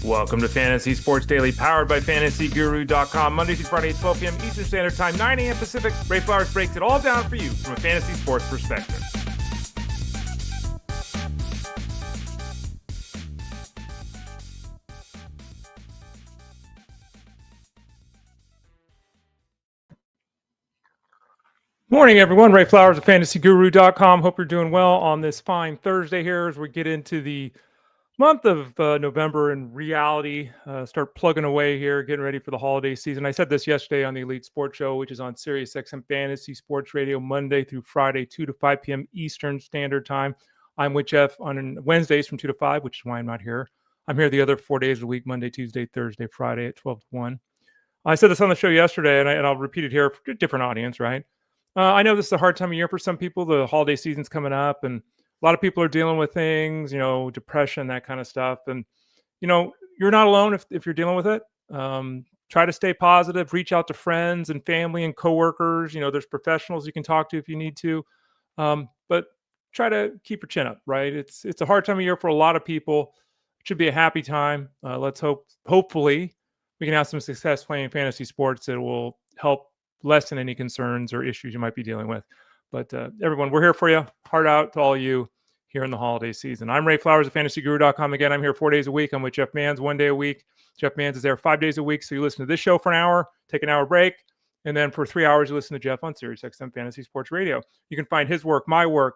Welcome to Fantasy Sports Daily, powered by FantasyGuru.com. Monday through Friday at 12 p.m. Eastern Standard Time, 9 a.m. Pacific. Ray Flowers breaks it all down for you from a fantasy sports perspective. Morning, everyone. Ray Flowers of FantasyGuru.com. Hope you're doing well on this fine Thursday here as we get into the month of November in reality. Start plugging away here, getting ready for the holiday season. I said this yesterday on the Elite Sports Show, which is on SiriusXM Fantasy Sports Radio Monday through Friday, 2 to 5 p.m. Eastern Standard Time. I'm with Jeff on Wednesdays from 2 to 5, which is why I'm not here. I'm here the other 4 days of the week, Monday, Tuesday, Thursday, Friday at 12 to 1. I said this on the show yesterday, and I'll repeat it here for a different audience, right? I know this is a hard time of year for some people. The holiday season's coming up, and a lot of people are dealing with things, depression, that kind of stuff. And, you're not alone if you're dealing with it. Try to stay positive, reach out to friends and family and coworkers. There's professionals you can talk to if you need to. But try to keep your chin up, right? It's a hard time of year for a lot of people. It should be a happy time. Let's hopefully we can have some success playing fantasy sports that will help lessen any concerns or issues you might be dealing with. But everyone, we're here for you. Heart out to all of you here in the holiday season. I'm Ray Flowers of FantasyGuru.com. Again, I'm here 4 days a week. I'm with Jeff Mans 1 day a week. Jeff Mans is there 5 days a week. So you listen to this show for an hour, take an hour break, and then for 3 hours, you listen to Jeff on SiriusXM Fantasy Sports Radio. You can find his work, my work,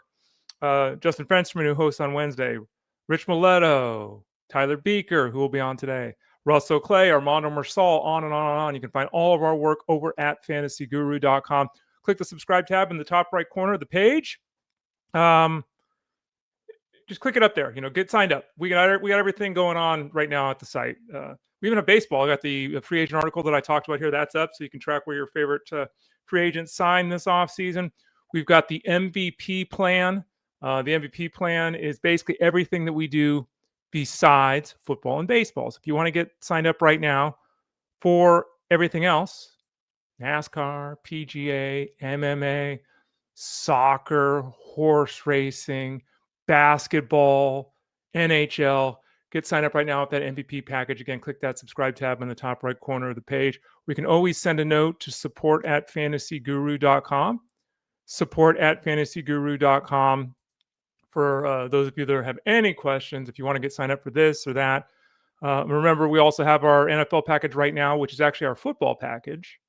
Justin Fensterman, who hosts on Wednesday, Rich Miletto, Tyler Beaker, who will be on today, Russell Clay, Armando Marsal, on and on and on. You can find all of our work over at FantasyGuru.com. Click the subscribe tab in the top right corner of the page. Just click it up there. Get signed up. We got everything going on right now at the site. We even have baseball. I got the free agent article that I talked about here. That's up, so you can track where your favorite free agents signed this offseason. We've got the MVP plan. The MVP plan is basically everything that we do besides football and baseball. So if you want to get signed up right now for everything else, NASCAR, PGA, MMA, soccer, horse racing, basketball, NHL, get signed up right now with that MVP package. Again, click that subscribe tab in the top right corner of the page. We can always send a note to support@fantasyguru.com. Support@fantasyguru.com. For those of you that have any questions, if you want to get signed up for this or that. Remember, we also have our NFL package right now, which is actually our football package,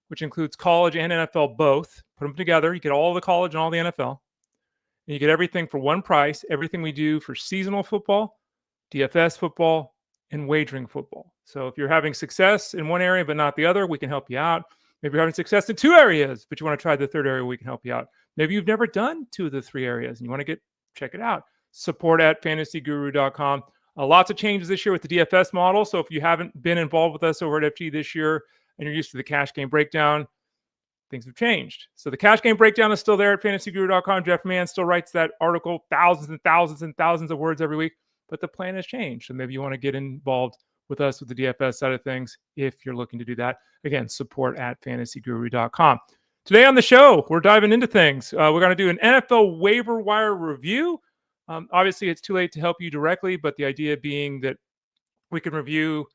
which includes college and NFL both. Put them together. You get all the college and all the NFL. And you get everything for one price, everything we do for seasonal football, DFS football, and wagering football. So if you're having success in one area but not the other, we can help you out. Maybe you're having success in two areas, but you want to try the third area, we can help you out. Maybe you've never done two of the three areas and you want to check it out. Support@fantasyguru.com. Lots of changes this year with the DFS model. So if you haven't been involved with us over at FG this year and you're used to the cash game breakdown, things have changed. So the cash game breakdown is still there at fantasyguru.com. Jeff Mann still writes that article, thousands and thousands and thousands of words every week, but the plan has changed. So maybe you want to get involved with us with the DFS side of things if you're looking to do that. Again, support@fantasyguru.com. Today on the show, we're diving into things. We're going to do an NFL waiver wire review. Obviously, it's too late to help you directly, but the idea being that we can review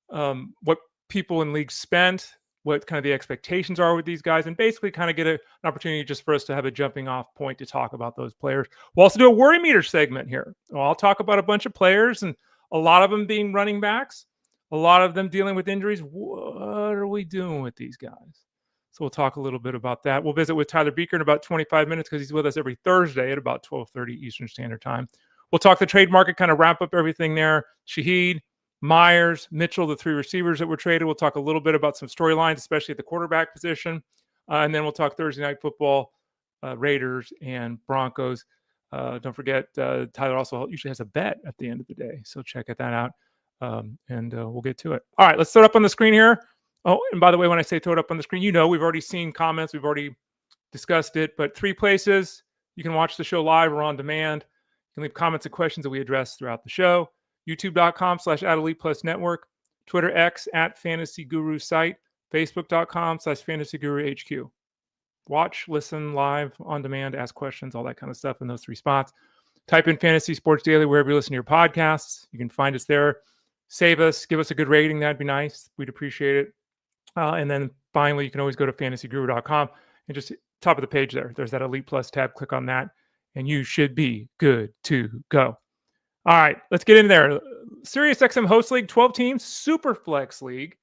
what people in leagues spent, what kind of the expectations are with these guys, and basically kind of get an opportunity just for us to have a jumping off point to talk about those players. We'll also do a worry meter segment here. I'll talk about a bunch of players, and a lot of them being running backs, a lot of them dealing with injuries. What are we doing with these guys? So we'll talk a little bit about that. We'll visit with Tyler Beaker in about 25 minutes because he's with us every Thursday at about 12:30 Eastern Standard Time. We'll talk the trade market, kind of wrap up everything there. Shaheed, Meyers, Mitchell, the three receivers that were traded. We'll talk a little bit about some storylines, especially at the quarterback position. And then we'll talk Thursday Night Football, Raiders and Broncos. Don't forget, Tyler also usually has a bet at the end of the day. So check that out, and we'll get to it. All right, let's throw it up on the screen here. Oh, and by the way, when I say throw it up on the screen, we've already seen comments. We've already discussed it. But 3 places you can watch the show live or on demand. You can leave comments and questions that we address throughout the show. YouTube.com/@ElitePlusNetwork, Twitter X @FantasyGuru site, Facebook.com/FantasyGuruHQ. Watch, listen, live, on demand, ask questions, all that kind of stuff in those 3 spots. Type in Fantasy Sports Daily wherever you listen to your podcasts. You can find us there. save us, give us a good rating. That'd be nice. We'd appreciate it. And then finally, you can always go to fantasyguru.com and just top of the page there's that Elite Plus tab. Click on that and you should be good to go. All right, let's get in there. SiriusXM Host League, 12 teams, Super Flex League,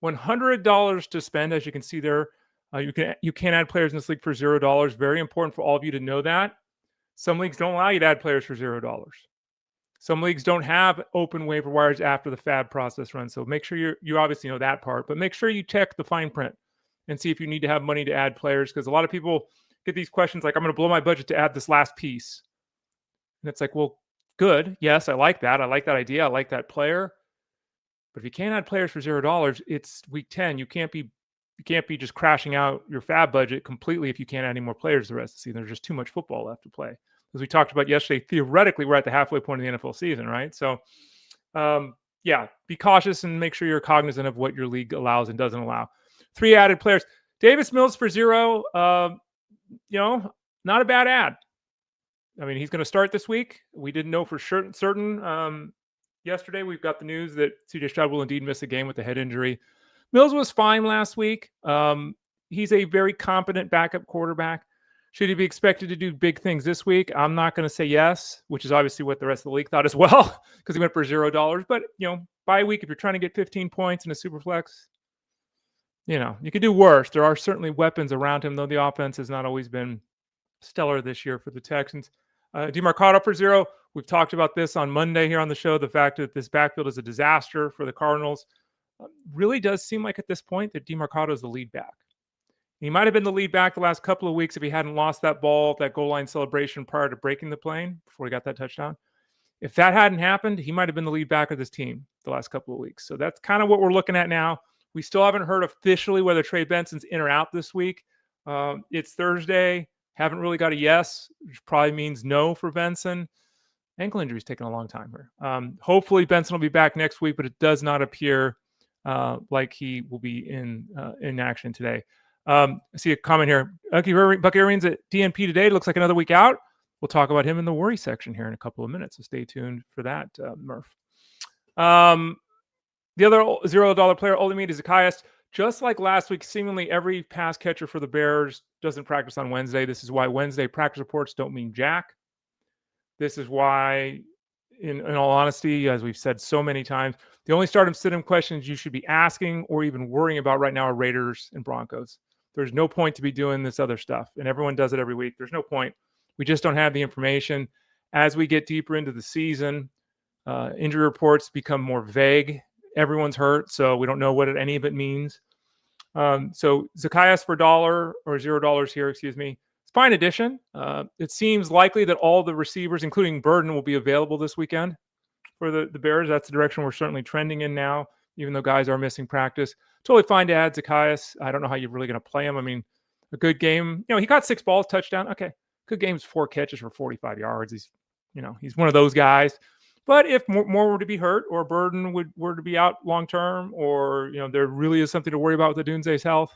$100 to spend. As you can see there, you can add players in this league for $0. Very important for all of you to know that. Some leagues don't allow you to add players for $0. Some leagues don't have open waiver wires after the FAAB process runs. So make sure you obviously know that part, but make sure you check the fine print and see if you need to have money to add players, because a lot of people get these questions like, I'm going to blow my budget to add this last piece. And it's like, well, good. Yes, I like that. I like that idea. I like that player. But if you can't add players for $0, it's week 10. You can't be just crashing out your FAAB budget completely if you can't add any more players the rest of the season. There's just too much football left to play. As we talked about yesterday, theoretically, we're at the halfway point of the NFL season, right? So, yeah, be cautious and make sure you're cognizant of what your league allows and doesn't allow. 3 added players. Davis Mills for $0. Not a bad ad. I mean, he's going to start this week. We didn't know for certain. Yesterday, we've got the news that C.J. Stroud will indeed miss a game with a head injury. Mills was fine last week. He's a very competent backup quarterback. Should he be expected to do big things this week? I'm not going to say yes, which is obviously what the rest of the league thought as well, because he went for $0. But, bye week, if you're trying to get 15 points in a super flex, you could do worse. There are certainly weapons around him, though the offense has not always been stellar this year for the Texans. DeMarcado for $0. We've talked about this on Monday here on the show, the fact that this backfield is a disaster for the Cardinals. Really does seem like at this point that DeMarcado is the lead back. He might have been the lead back the last couple of weeks if he hadn't lost that ball, that goal line celebration prior to breaking the plane before he got that touchdown. If that hadn't happened, he might have been the lead back of this team the last couple of weeks. So that's kind of what we're looking at now. We still haven't heard officially whether Trey Benson's in or out this week. It's Thursday. Haven't really got a yes, which probably means no for Benson. Ankle injury is taking a long time here. Hopefully Benson will be back next week, but it does not appear like he will be in action today. I see a comment here. Bucky Irving's at DNP today. It looks like another week out. We'll talk about him in the worry section here in a couple of minutes, so stay tuned for that, Murph. The other $0 player, Olamide Zacchaeus. Just like last week, seemingly every pass catcher for the Bears doesn't practice on Wednesday. This is why Wednesday practice reports don't mean jack. This is why, in all honesty, as we've said so many times, the only start and sit-in questions you should be asking or even worrying about right now are Raiders and Broncos. There's no point to be doing this other stuff, and everyone does it every week. There's no point. We just don't have the information. As we get deeper into the season, injury reports become more vague. Everyone's hurt, so we don't know what any of it means. So Zacchaeus for $1 or $0 here, excuse me. It's fine addition. It seems likely that all the receivers, including Burden, will be available this weekend for the Bears. That's the direction we're certainly trending in now, even though guys are missing practice. Totally fine to add Zacchaeus. I don't know how you're really going to play him. I mean, a good game. He got 6 balls, touchdown. Okay. Good game's 4 catches for 45 yards. He's one of those guys. But if more were to be hurt, or Burden were to be out long term, or there really is something to worry about with Odunze's health,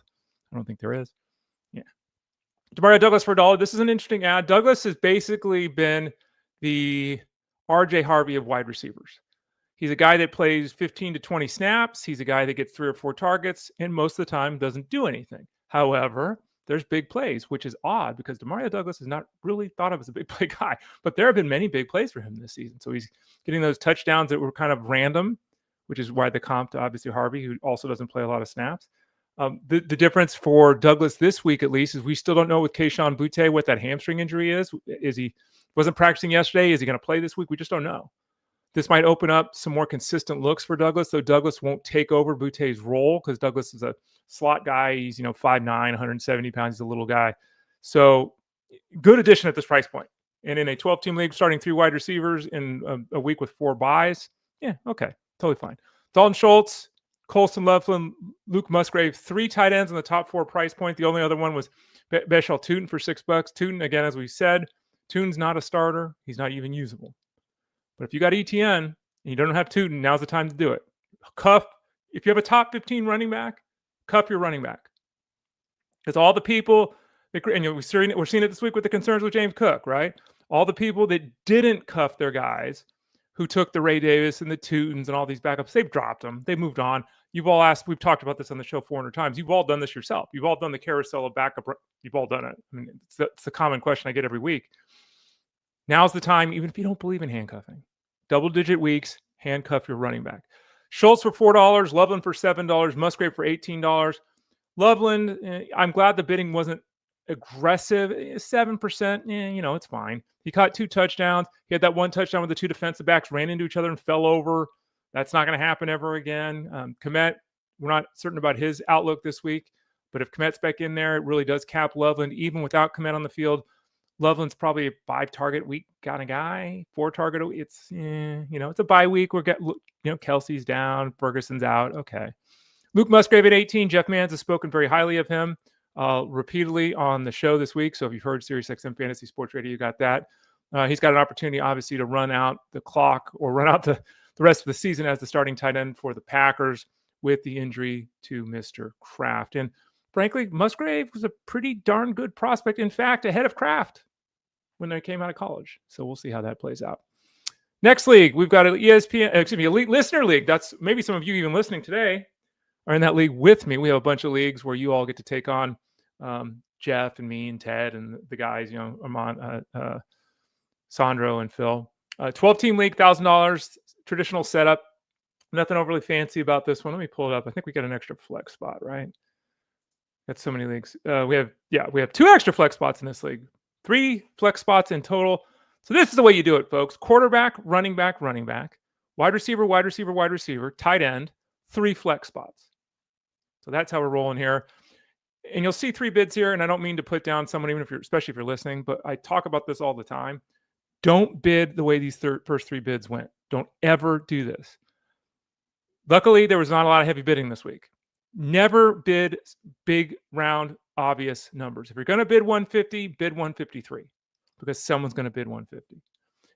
I don't think there is. Yeah, Demario Douglas for $1. This is an interesting ad. Douglas has basically been the RJ Harvey of wide receivers. He's a guy that plays 15 to 20 snaps. He's a guy that gets 3 or 4 targets, and most of the time doesn't do anything. However, there's big plays, which is odd because Demario Douglas is not really thought of as a big play guy, but there have been many big plays for him this season. So he's getting those touchdowns that were kind of random, which is why the comp to obviously Harvey, who also doesn't play a lot of snaps. The difference for Douglas this week, at least, is we still don't know with Kayshon Boutte what that hamstring injury is. He wasn't practicing yesterday? Is he going to play this week? We just don't know. This might open up some more consistent looks for Douglas, though Douglas won't take over Boutte's role because Douglas is a slot guy. He's 5'9", 170 pounds. He's a little guy. So good addition at this price point. And in a 12-team league, starting 3 wide receivers in a week with 4 buys, yeah, okay, totally fine. Dalton Schultz, Colston Loveland, Luke Musgrave, 3 tight ends in the top 4 price point. The only other one was Beshal Tootin for $6. Tootin, again, as we said, Tootin's not a starter. He's not even usable. But if you got ETN and you don't have Tootin, now's the time to do it. Cuff, if you have a top 15 running back, cuff your running back. Because all the people, and we're seeing it this week with the concerns with James Cook, right? All the people that didn't cuff their guys, who took the Ray Davis and the Tutons and all these backups. They've dropped them. They've moved on. You've all asked, we've talked about this on the show 400 times. You've all done this yourself. You've all done the carousel of backup. You've all done it. I mean, it's the common question I get every week. Now's the time, even if you don't believe in handcuffing. Double-digit weeks, handcuff your running back. Schultz for $4, Loveland for $7, Musgrave for $18. Loveland, I'm glad the bidding wasn't aggressive. 7%, it's fine. He caught 2 touchdowns. He had that 1 touchdown with the 2 defensive backs ran into each other and fell over. That's not going to happen ever again. Kmet, we're not certain about his outlook this week, but if Kmet's back in there, it really does cap Loveland. Even without Kmet on the field, Loveland's probably a 5-target week kind of guy, 4-target. It's it's a bye week. Kelsey's down, Ferguson's out. Okay. Luke Musgrave at 18. Jeff Mans has spoken very highly of him repeatedly on the show this week. So if you've heard SiriusXM Fantasy Sports Radio, you got that. He's got an opportunity, obviously, to run out the clock or run out the rest of the season as the starting tight end for the Packers with the injury to Mr. Kraft. And frankly, Musgrave was a pretty darn good prospect. In fact, ahead of Kraft when they came out of college. So we'll see how that plays out. Next league, we've got an Elite Listener League. That's maybe some of you even listening today are in that league with me. We have a bunch of leagues where you all get to take on Jeff and me and Ted and the guys, Armand, Sandro and Phil. 12-team league, $1,000, traditional setup. Nothing overly fancy about this one. Let me pull it up. I think we got an extra flex spot, right? That's so many leagues. We have 2 extra flex spots in this league. 3 flex spots in total. So this is the way you do it, folks. Quarterback, running back, wide receiver, tight end, 3 flex spots. So that's how we're rolling here. And you'll see 3 bids here. And I don't mean to put down someone, especially if you're listening, but I talk about this all the time. Don't bid the way these first 3 bids went. Don't ever do this. Luckily, there was not a lot of heavy bidding this week. Never bid big, round, obvious numbers. If you're going to bid 150, bid 153 because someone's going to bid 150. If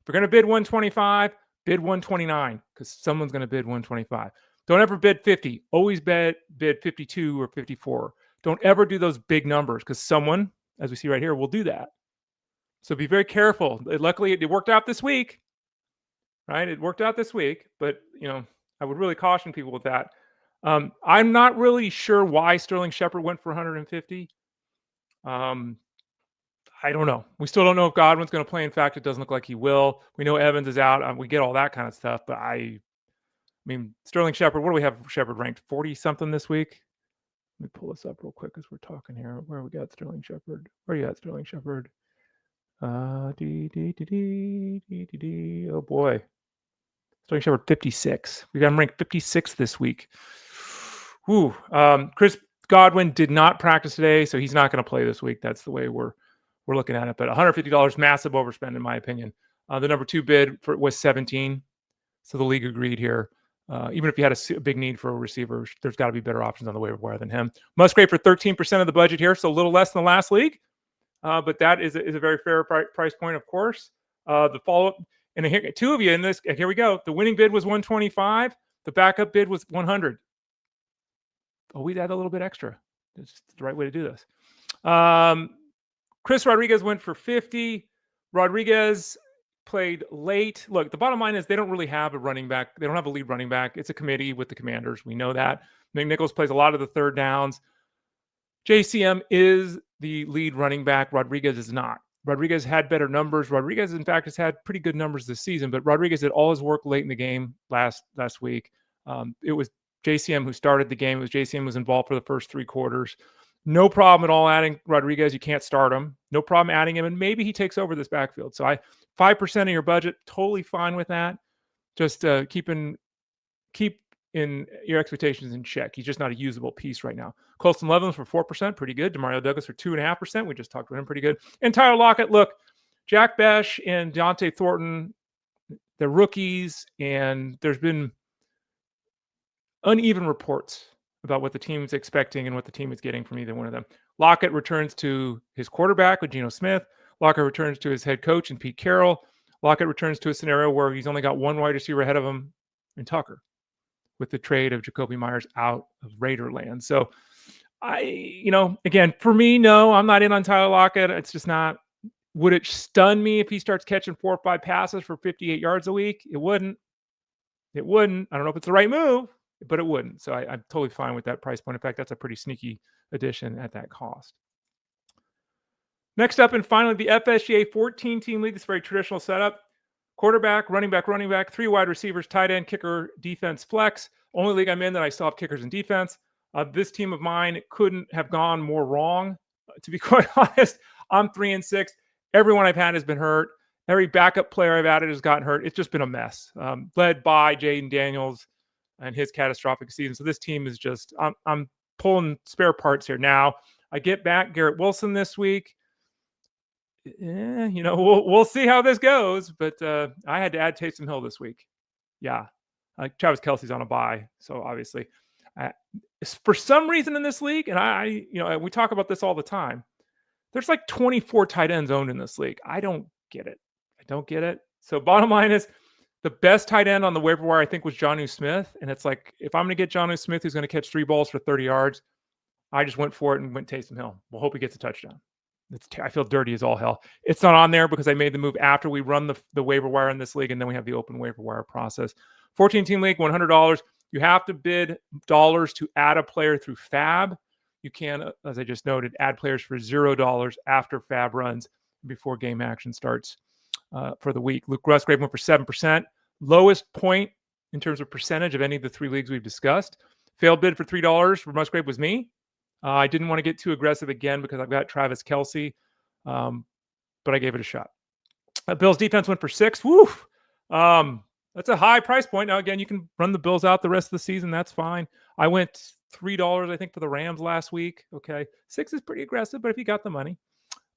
you're going to bid 125, bid 129 because someone's going to bid 125. Don't ever bid 50. Always bid 52 or 54. Don't ever do those big numbers because someone, as we see right here, will do that. So be very careful. Luckily, it worked out this week, right? It worked out this week, but I would really caution people with that. I'm not really sure why Sterling Shepard went for 150. I don't know. We still don't know if Godwin's going to play. In fact, it doesn't look like he will. We know Evans is out. We get all that kind of stuff. But I mean, Sterling Shepard, what do we have Shepard ranked? 40-something this week? Let me pull this up real quick as we're talking here. Where we got Sterling Shepard? Where you at, Sterling Shepard? Oh, boy. Sterling Shepard, 56. We got him ranked 56 this week. Whew. Chris Godwin did not practice today, so he's not going to play this week. That's the way we're looking at it. But $150, massive overspend in my opinion. The number 2 bid was 17, so the league agreed here. Even if you had a big need for a receiver, there's got to be better options on the waiver wire than him. Musgrave for 13% of the budget here, so a little less than the last league. But that is a very fair price point, of course. The follow-up, and here, 2 of you in this, here we go. The winning bid was 125. The backup bid was 100. Oh, we'd add a little bit extra. It's just the right way to do this. Chris Rodriguez went for 50. Rodriguez played late. Look, the bottom line is they don't really have a running back. They don't have a lead running back. It's a committee with the Commanders. We know that. McNichols plays a lot of the third downs. JCM is the lead running back. Rodriguez is not. Rodriguez had better numbers. Rodriguez, in fact, has had pretty good numbers this season, but Rodriguez did all his work late in the game last week. It was JCM who started the game. It was JCM who was involved for the first 3 quarters. No problem at all adding Rodriguez. You can't start him. No problem adding him, and maybe he takes over this backfield. So 5% of your budget, totally fine with that. Just keep in your expectations in check. He's just not a usable piece right now. Colston Leveland for 4%, pretty good. Demario Douglas for 2.5%. We just talked about him, pretty good. And Tyler Lockett, look, Jack Besh and Deontay Thornton, they're rookies, and there's been uneven reports about what the team is expecting and what the team is getting from either one of them. Lockett returns to his quarterback with Geno Smith. Lockett returns to his head coach and Pete Carroll. Lockett returns to a scenario where he's only got 1 wide receiver ahead of him in Tucker with the trade of Jacoby Meyers out of Raiderland. So again, for me, no, I'm not in on Tyler Lockett. It's just not, Would it stun me if he starts catching 4 or 5 passes for 58 yards a week? It wouldn't. It wouldn't. I don't know if it's the right move, but it wouldn't. So I'm totally fine with that price point. In fact, that's a pretty sneaky addition at that cost. Next up, and finally, the FSGA 14-team league. This is a very traditional setup. Quarterback, running back, 3 wide receivers, tight end, kicker, defense, flex. Only league I'm in that I still have kickers and defense. This team of mine couldn't have gone more wrong. To be quite honest, I'm 3-6. Everyone I've had has been hurt. Every backup player I've added has gotten hurt. It's just been a mess, led by Jaden Daniels and his catastrophic season. So this team is just, I'm pulling spare parts here. Now, I get back Garrett Wilson this week. We'll see how this goes. But I had to add Taysom Hill this week. Yeah. Travis Kelce's on a bye. So obviously, for some reason in this league, and we talk about this all the time, there's like 24 tight ends owned in this league. I don't get it. So bottom line is, the best tight end on the waiver wire, I think, was Jonnu Smith. And it's like, if I'm going to get Jonnu Smith, who's going to catch 3 balls for 30 yards, I just went for it and went Taysom Hill. We'll hope he gets a touchdown. I feel dirty as all hell. It's not on there because I made the move after we run the waiver wire in this league, and then we have the open waiver wire process. 14-team league, $100. You have to bid dollars to add a player through FAAB. You can, as I just noted, add players for $0 after FAAB runs before game action starts for the week. Luke Musgrave went for 7%. Lowest point in terms of percentage of any of the 3 leagues we've discussed. Failed bid for $3 for Musgrave was me. I didn't want to get too aggressive again because I've got Travis Kelce, but I gave it a shot. Bills defense went for 6. Woo! That's a high price point. Now, again, you can run the Bills out the rest of the season. That's fine. I went $3, I think, for the Rams last week. Okay. 6 is pretty aggressive, but if you got the money.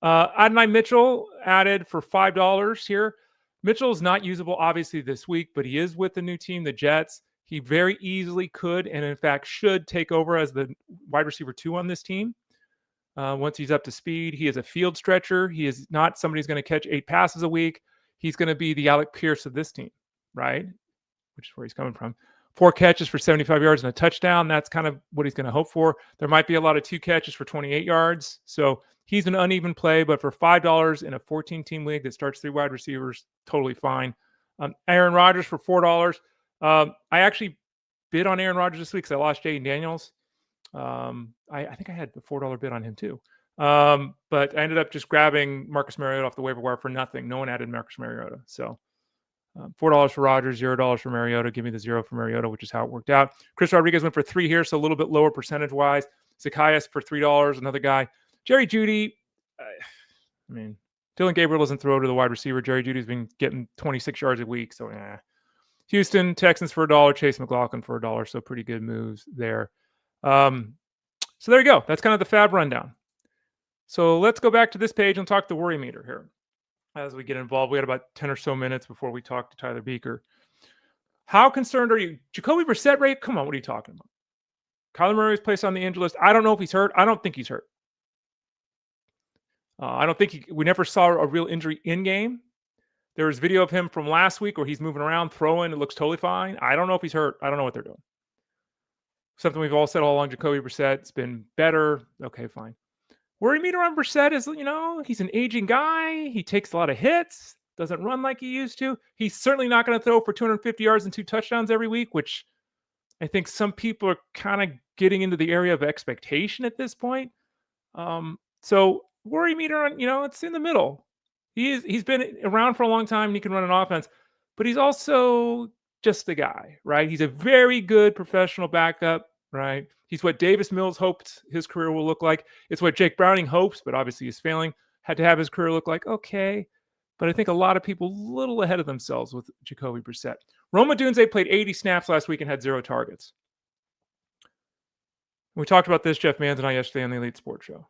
Adonai Mitchell added for $5 here. Mitchell's not usable, obviously, this week, but he is with the new team, the Jets. He very easily could, and in fact should, take over as the wide receiver 2 on this team. Once he's up to speed, he is a field stretcher. He is not somebody who's going to catch 8 passes a week. He's going to be the Alec Pierce of this team, right? Which is where he's coming from. 4 catches for 75 yards and a touchdown. That's kind of what he's going to hope for. There might be a lot of 2 catches for 28 yards. So he's an uneven play, but for $5 in a 14-team league that starts 3 wide receivers, totally fine. Aaron Rodgers for $4. I actually bid on Aaron Rodgers this week because I lost Jaden Daniels. I think I had a $4 bid on him too. But I ended up just grabbing Marcus Mariota off the waiver wire for nothing. No one added Marcus Mariota. So $4 for Rodgers, $0 for Mariota. Give me the 0 for Mariota, which is how it worked out. Chris Rodriguez went for 3 here, so a little bit lower percentage-wise. Zacchaeus for $3, another guy. Jerry Jeudy, Dylan Gabriel doesn't throw to the wide receiver. Jerry Judy's been getting 26 yards a week, so Houston Texans for $1, Chase McLaughlin for $1, so pretty good moves there. So there you go. That's kind of the FAAB rundown. So let's go back to this page and talk the worry meter here as we get involved. We had about 10 or so minutes before we talked to Tyler Beaker. How concerned are you? Jacoby Brissett rate? Come on, what are you talking about? Kyler Murray was placed on the injury list. I don't know if he's hurt. I don't think he's hurt. I don't think we never saw a real injury in game. There was video of him from last week where he's moving around, throwing. It looks totally fine. I don't know if he's hurt. I don't know what they're doing. Something we've all said all along, Jacoby Brissett, it's been better. Okay, fine. Worry meter on Brissett is, he's an aging guy. He takes a lot of hits, doesn't run like he used to. He's certainly not going to throw for 250 yards and 2 touchdowns every week, which I think some people are kind of getting into the area of expectation at this point. So worry meter on, it's in the middle. He's been around for a long time and he can run an offense, but he's also just a guy, right? He's a very good professional backup, right? He's what Davis Mills hoped his career will look like. It's what Jake Browning hopes, but obviously he's failing. Had to have his career look like, okay. But I think a lot of people a little ahead of themselves with Jacoby Brissett. Rome Odunze played 80 snaps last week and had 0 targets. We talked about this, Jeff Mans and I, yesterday on the Elite Sports Show.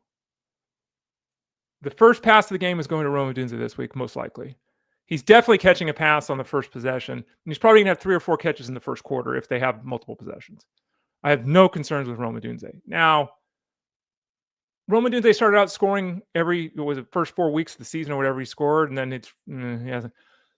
The first pass of the game is going to Rome Odunze this week, most likely. He's definitely catching a pass on the first possession. And he's probably going to have 3 or 4 catches in the first quarter if they have multiple possessions. I have no concerns with Rome Odunze. Now, Rome Odunze started out scoring first 4 weeks of the season or whatever he scored, and then he hasn't.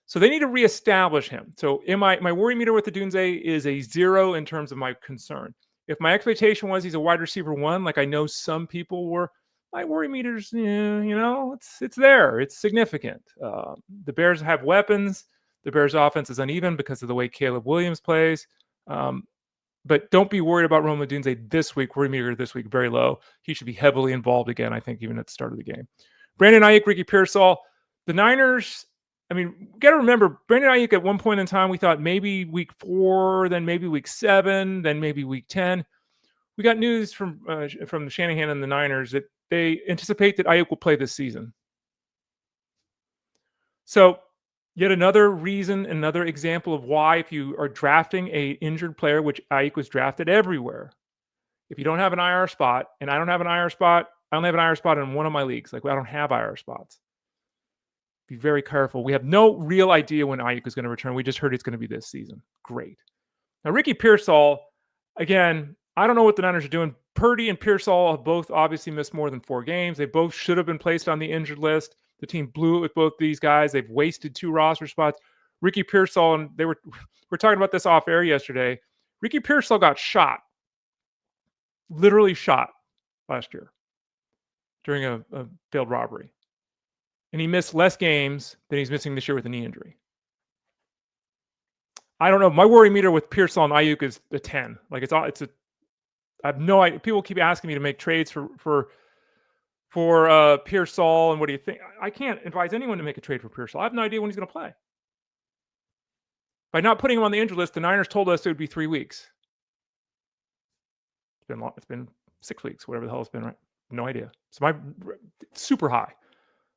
So they need to reestablish him. So my worry meter with Odunze is a 0 in terms of my concern. If my expectation was he's a wide receiver 1, like I know some people were, my worry meter's, it's there. It's significant. The Bears have weapons. The Bears' offense is uneven because of the way Caleb Williams plays. But don't be worried about Rome Odunze this week. Worry meter this week very low. He should be heavily involved again, I think, even at the start of the game. Brandon Aiyuk, Ricky Pearsall. The Niners, got to remember, Brandon Aiyuk at one point in time, we thought maybe week 4, then maybe week 7, then maybe week 10. We got news from Shanahan and the Niners that they anticipate that Aiyuk will play this season. So yet another reason, another example of why, if you are drafting a injured player, which Aiyuk was drafted everywhere, if you don't have an IR spot, and I don't have an IR spot, I only have an IR spot in one of my leagues. Like, I don't have IR spots. Be very careful. We have no real idea when Aiyuk is going to return. We just heard it's going to be this season. Great. Now, Ricky Pearsall, again, I don't know what the Niners are doing. Purdy and Pearsall have both obviously missed more than 4 games. They both should have been placed on the injured list. The team blew it with both these guys. They've wasted 2 roster spots. Ricky Pearsall, and we're talking about this off air yesterday. Ricky Pearsall got shot, literally shot last year during a failed robbery. And he missed less games than he's missing this year with a knee injury. I don't know. My worry meter with Pearsall and Aiyuk is a 10. Like, I have no idea. People keep asking me to make trades for Pearsall, and what do you think? I can't advise anyone to make a trade for Pearsall. I have no idea when he's going to play. By not putting him on the injured list, the Niners told us it would be 3 weeks. It's been 6 weeks, whatever the hell it's been, right? No idea. So super high.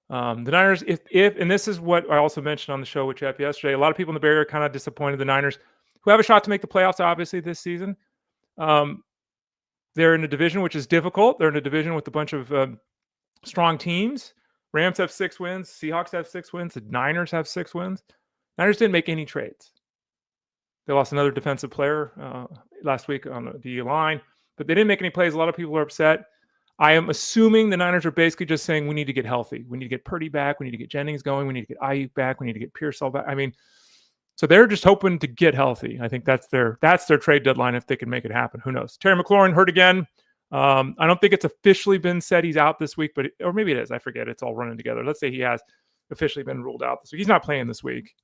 The Niners, if and this is what I also mentioned on the show with Jeff yesterday, a lot of people in the Bay Area are kind of disappointed. The Niners, who have a shot to make the playoffs, obviously, this season, they're in a division which is difficult. They're in a division with a bunch of strong teams. Rams have 6 wins. Seahawks have 6 wins. The Niners have 6 wins. Niners didn't make any trades. They lost another defensive player last week on the line, but they didn't make any plays. A lot of people are upset. I am assuming the Niners are basically just saying we need to get healthy. We need to get Purdy back. We need to get Jennings going. We need to get Aiyuk back. We need to get Pearsall back. So they're just hoping to get healthy. I think that's their trade deadline if they can make it happen. Who knows? Terry McLaurin hurt again. I don't think it's officially been said he's out this week, or maybe it is. I forget. It's all running together. Let's say he has officially been ruled out this week. He's not playing this week.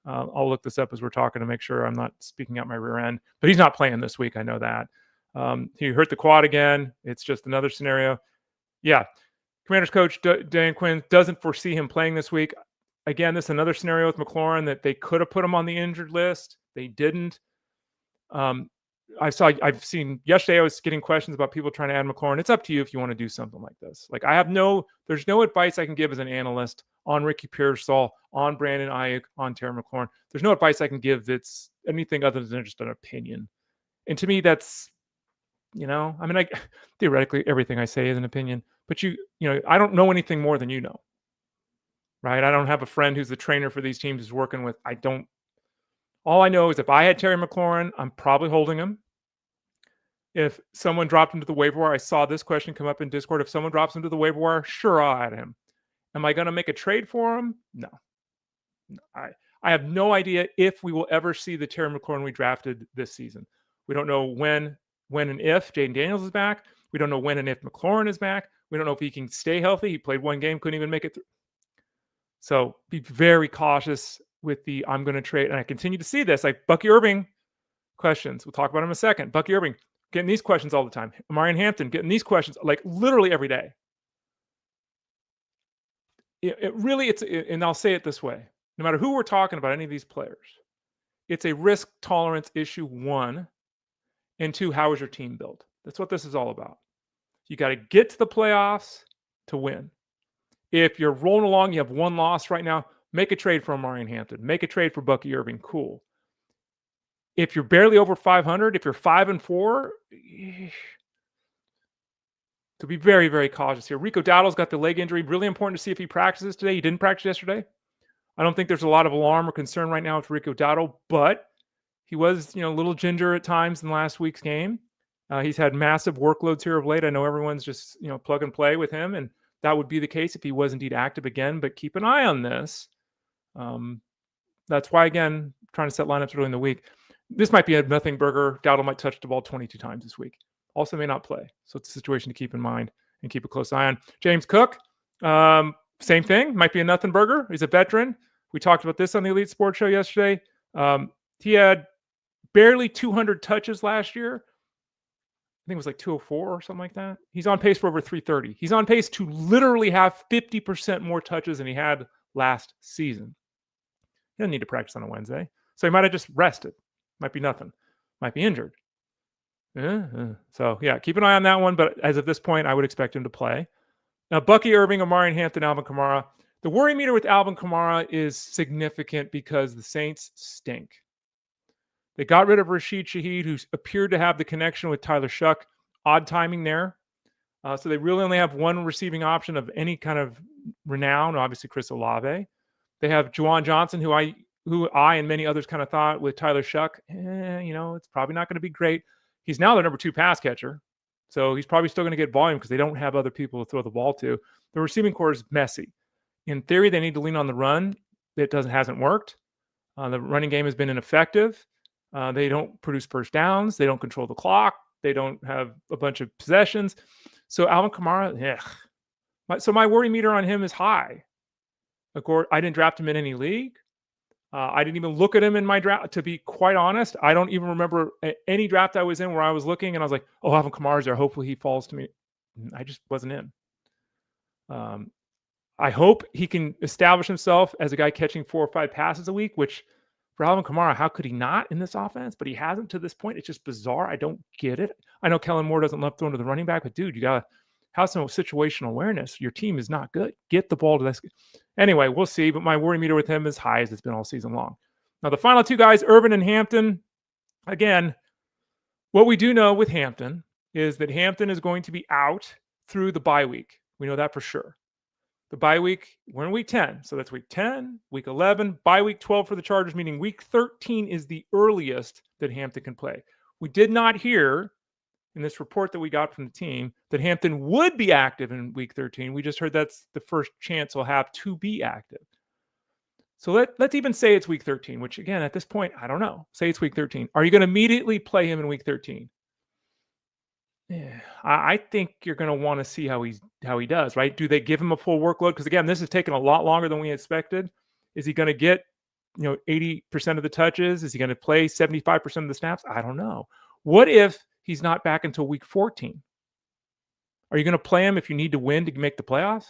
I'll look this up as we're talking to make sure I'm not speaking out my rear end. But he's not playing this week. I know that. He hurt the quad again. It's just another scenario. Yeah. Commanders coach Dan Quinn doesn't foresee him playing this week. Again, this is another scenario with McLaurin that they could have put him on the injured list. They didn't. I've seen yesterday, I was getting questions about people trying to add McLaurin. It's up to you if you want to do something like this. Like, there's no advice I can give as an analyst on Ricky Pearsall, on Brandon Aiyuk, on Terry McLaurin. There's no advice I can give that's anything other than just an opinion. And to me, that's, theoretically everything I say is an opinion, but I don't know anything more than you know, right? I don't have a friend who's the trainer for these teams who's working with, all I know is if I had Terry McLaurin, I'm probably holding him. If someone dropped him to the waiver wire, I saw this question come up in Discord. If someone drops him to the waiver wire, sure, I'll add him. Am I going to make a trade for him? No. I have no idea if we will ever see the Terry McLaurin we drafted this season. We don't know when and if Jaden Daniels is back. We don't know when and if McLaurin is back. We don't know if he can stay healthy. He played 1 game, couldn't even make it through. So be very cautious with I'm going to trade. And I continue to see this, like Bucky Irving questions. We'll talk about him in a second. Bucky Irving getting these questions all the time. Omarion Hampton getting these questions like literally every day. And I'll say it this way. No matter who we're talking about, any of these players, it's a risk tolerance issue, 1. And 2, how is your team built? That's what this is all about. You got to get to the playoffs to win. If you're rolling along, you have 1 loss right now, make a trade for Omarion Hampton. Make a trade for Bucky Irving. Cool. If you're barely over 500, if you're 5-4, to be very, very cautious here. Rico Dowdle's got the leg injury. Really important to see if he practices today. He didn't practice yesterday. I don't think there's a lot of alarm or concern right now with Rico Dowdle, but he was, a little ginger at times in last week's game. He's had massive workloads here of late. I know everyone's just, plug and play with him, and that would be the case if he was indeed active again. But keep an eye on this. That's why, again, trying to set lineups early in the week. This might be a nothing burger. Dowdle might touch the ball 22 times this week. Also may not play. So it's a situation to keep in mind and keep a close eye on. James Cook, same thing. Might be a nothing burger. He's a veteran. We talked about this on the Elite Sports Show yesterday. He had barely 200 touches last year. I think it was like 204 or something like that. He's on pace for over 330. He's on pace to literally have 50% more touches than he had last season. He doesn't need to practice on a Wednesday. So he might have just rested. Might be nothing. Might be injured. So, yeah, keep an eye on that one. But as of this point, I would expect him to play. Now, Bucky, Irving, Omarion, Hampton, Alvin, Kamara. The worry meter with Alvin Kamara is significant because the Saints stink. They got rid of Rashid Shaheed, who appeared to have the connection with Tyler Shuck. Odd timing there. So they really only have one receiving option of any kind of renown, obviously Chris Olave. They have Juwan Johnson, who I and many others kind of thought with Tyler Shuck, it's probably not going to be great. He's now their number 2 pass catcher. So he's probably still going to get volume because they don't have other people to throw the ball to. The receiving core is messy. In theory, they need to lean on the run. It hasn't worked. The running game has been ineffective. They don't produce first downs. They don't control the clock. They don't have a bunch of possessions. So Alvin Kamara, so my worry meter on him is high. I didn't draft him in any league. I didn't even look at him in my draft. To be quite honest, I don't even remember any draft I was in where I was looking and I was like, oh, Alvin Kamara's there. Hopefully he falls to me. I just wasn't in. I hope he can establish himself as a guy catching 4 or 5 passes a week, which for Alvin Kamara, how could he not in this offense? But he hasn't to this point. It's just bizarre. I don't get it. I know Kellen Moore doesn't love throwing to the running back, but dude, you got to have some situational awareness. Your team is not good. Get the ball to this. Anyway, we'll see. But my worry meter with him is high as it's been all season long. Now, the final 2 guys, Irving and Hampton. Again, what we do know with Hampton is that Hampton is going to be out through the bye week. We know that for sure. The bye week, we're in week 10. So that's week 10, week 11, bye week 12 for the Chargers, meaning week 13 is the earliest that Hampton can play. We did not hear in this report that we got from the team that Hampton would be active in week 13. We just heard that's the first chance he'll have to be active. So let's even say it's week 13, which again, at this point, I don't know. Say it's week 13. Are you going to immediately play him in week 13? Yeah, I think you're going to want to see how he does, right? Do they give him a full workload? Because again, this has taken a lot longer than we expected. Is he going to get 80% of the touches? Is he going to play 75% of the snaps? I don't know. What if he's not back until week 14? Are you going to play him if you need to win to make the playoffs?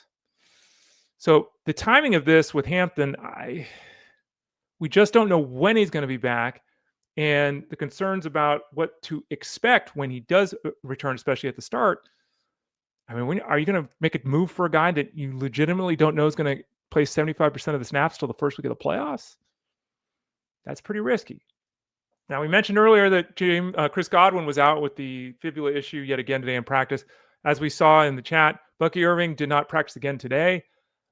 So the timing of this with Hampton, we just don't know when he's going to be back. And the concerns about what to expect when he does return, especially at the start. I mean, are you going to make a move for a guy that you legitimately don't know is going to play 75% of the snaps till the first week of the playoffs? That's pretty risky. Now, we mentioned earlier that Chris Godwin was out with the fibula issue yet again today in practice. As we saw in the chat, Bucky Irving did not practice again today.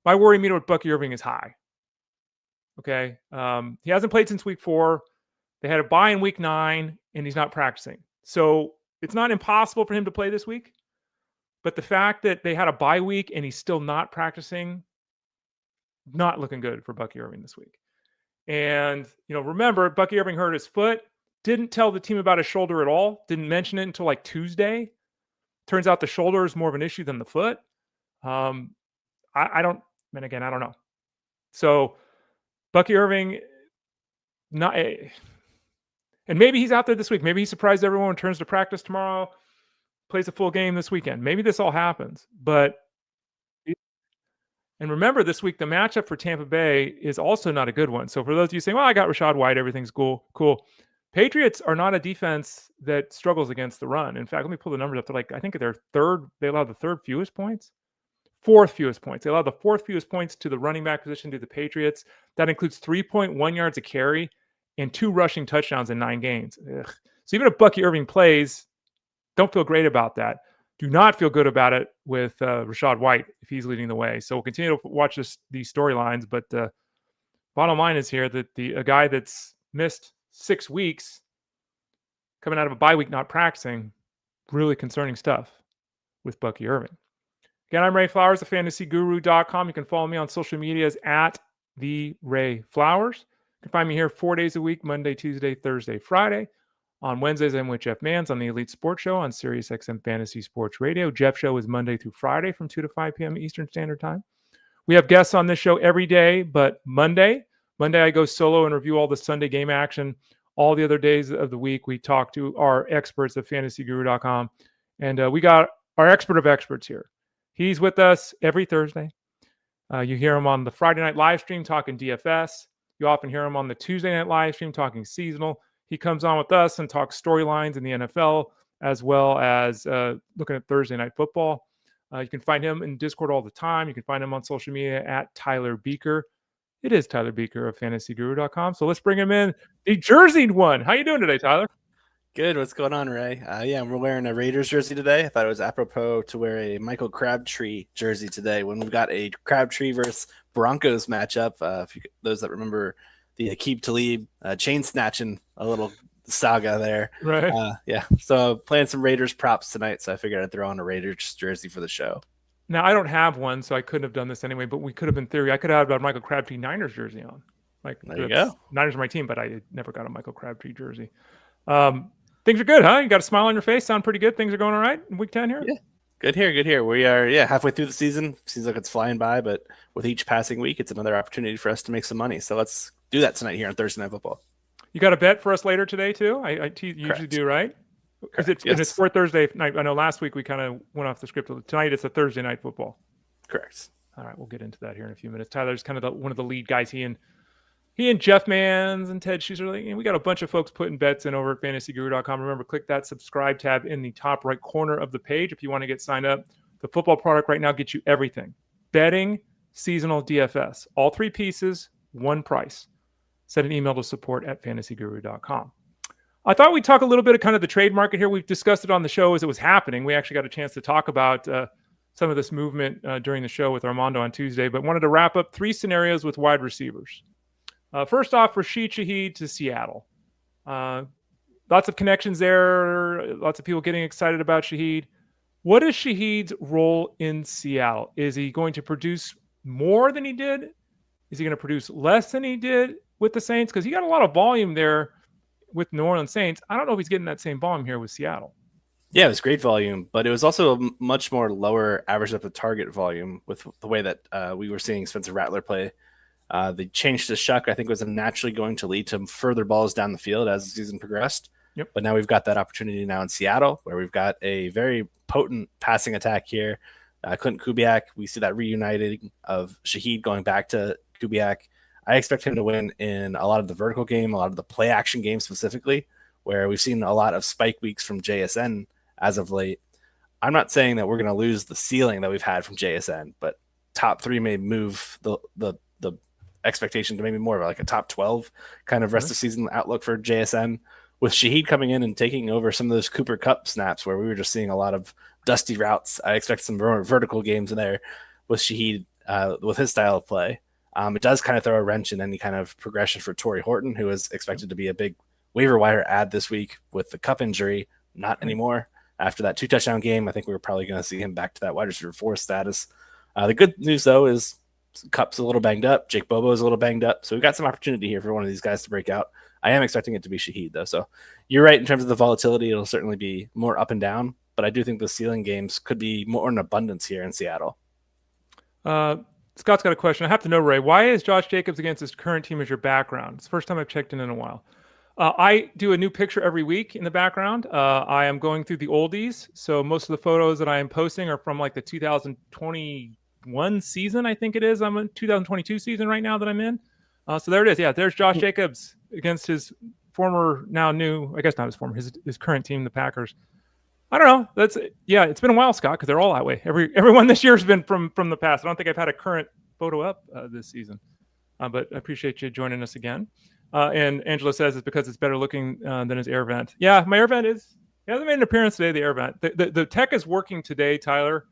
My worry meter with Bucky Irving is high. Okay. He hasn't played since week 4. They had a bye in week 9, and he's not practicing. So it's not impossible for him to play this week. But the fact that they had a bye week and he's still not practicing, not looking good for Bucky Irving this week. And, remember, Bucky Irving hurt his foot, didn't tell the team about his shoulder at all, didn't mention it until like Tuesday. Turns out the shoulder is more of an issue than the foot. I don't know. So Bucky Irving, and maybe he's out there this week. Maybe he surprised everyone, returns to practice tomorrow, plays a full game this weekend. Maybe this all happens. And remember, this week, the matchup for Tampa Bay is also not a good one. So for those of you saying, well, I got Rachaad White, everything's cool. Patriots are not a defense that struggles against the run. In fact, let me pull the numbers up. I think they allowed the 4th fewest points. They allowed the 4th fewest points to the running back position to the Patriots. That includes 3.1 yards a carry and 2 rushing touchdowns in 9 games. Ugh. So even if Bucky Irving plays, don't feel great about that. Do not feel good about it with Rachaad White if he's leading the way. So we'll continue to watch these storylines. But bottom line is here that a guy that's missed 6 weeks coming out of a bye week not practicing, really concerning stuff with Bucky Irving. Again, I'm Ray Flowers of fantasyguru.com. You can follow me on social medias at the Ray Flowers. You can find me here 4 days a week, Monday, Tuesday, Thursday, Friday. On Wednesdays, I'm with Jeff Mans on the Elite Sports Show on Sirius XM Fantasy Sports Radio. Jeff's show is Monday through Friday from 2 to 5 p.m. Eastern Standard Time. We have guests on this show every day, but Monday I go solo and review all the Sunday game action. All the other days of the week, we talk to our experts at fantasyguru.com. And we got our expert of experts here. He's with us every Thursday. You hear him on the Friday night live stream talking DFS. You often hear him on the Tuesday night live stream talking seasonal. He comes on with us and talks storylines in the NFL, as well as looking at Thursday night football. You can find him in Discord all the time. You can find him on social media at Tyler Beaker. It is Tyler Beaker of fantasyguru.com. So let's bring him in. The jerseyed one. How you doing today, Tyler? Good. What's going on, Ray? We're wearing a Raiders jersey today. I thought it was apropos to wear a Michael Crabtree jersey today when we've got a Crabtree versus Broncos matchup. Those that remember the Aqib Talib chain snatching a little saga there. Right. So playing some Raiders props tonight. So I figured I'd throw on a Raiders jersey for the show. Now, I don't have one, so I couldn't have done this anyway, but we could have, in theory, I could have had a Michael Crabtree Niners jersey on. There you go. Niners are my team, but I never got a Michael Crabtree jersey. Things are good, huh? You got a smile on your face. Sound pretty good. Things are going all right in week 10 here? Yeah. Good here. We are, halfway through the season. Seems like it's flying by, but with each passing week, it's another opportunity for us to make some money. So let's do that tonight here on Thursday Night Football. You got a bet for us later today, too? I usually do, right? Because it's for Thursday night. I know last week we kind of went off the script. Tonight it's a Thursday Night Football. Correct. All right, we'll get into that here in a few minutes. Tyler's kind of one of the lead guys. He and Jeff Mans and Ted Schuster, and we got a bunch of folks putting bets in over at fantasyguru.com. Remember, click that subscribe tab in the top right corner of the page if you want to get signed up. The football product right now gets you everything. Betting, seasonal, DFS. All three pieces, one price. Send an email to support@fantasyguru.com. I thought we'd talk a little bit of kind of the trade market here. We've discussed it on the show as it was happening. We actually got a chance to talk about some of this movement during the show with Armando on Tuesday, but wanted to wrap up three scenarios with wide receivers. First off, Rashid Shaheed to Seattle. Lots of connections there. Lots of people getting excited about Shaheed. What is Shaheed's role in Seattle? Is he going to produce more than he did? Is he going to produce less than he did with the Saints? Because he got a lot of volume there with New Orleans Saints. I don't know if he's getting that same volume here with Seattle. Yeah, it was great volume, but it was also a much more lower average up the target volume with the way that we were seeing Spencer Rattler play. The change to Shuck, I think, was naturally going to lead to further balls down the field as the season progressed. Yep. But now we've got that opportunity now in Seattle, where we've got a very potent passing attack here. Clinton Kubiak, we see that reuniting of Shaheed going back to Kubiak. I expect him to win in a lot of the vertical game, a lot of the play action game specifically, where we've seen a lot of spike weeks from JSN as of late. I'm not saying that we're going to lose the ceiling that we've had from JSN, but top three may move the expectation to maybe more of like a top 12 kind of rest of season outlook for JSN. With Shaheed coming in and taking over some of those Cooper Kupp snaps where we were just seeing a lot of dusty routes, I expect some more vertical games in there with Shaheed with his style of play. It does kind of throw a wrench in any kind of progression for Torrey Horton, who is expected to be a big waiver wire add this week with the Kupp injury. Not anymore. After that 2-touchdown game, I think we're probably going to see him back to that wide receiver 4 status. The good news, though, is Kupp's a little banged up. Jake Bobo is a little banged up. So we've got some opportunity here for one of these guys to break out. I am expecting it to be Shaheed, though. So you're right in terms of the volatility. It'll certainly be more up and down. But I do think the ceiling games could be more in abundance here in Seattle. Scott's got a question. I have to know, Ray, why is Josh Jacobs against his current team as your background? It's the first time I've checked in a while. I do a new picture every week in the background. I am going through the oldies. So most of the photos that I am posting are from like the 2021 season, I think it is. I'm in 2022 season right now that I'm in. So there it is. Yeah, there's Josh Jacobs against his former, now new, I guess not his former, his current team, the Packers. I don't know. It's been a while, Scott, because they're all that way. Everyone this year has been from the past. I don't think I've had a current photo up this season. But I appreciate you joining us again. And Angela says it's because it's better looking than his air vent. Yeah, my air vent he hasn't made an appearance today, the air vent. The tech is working today, Tyler.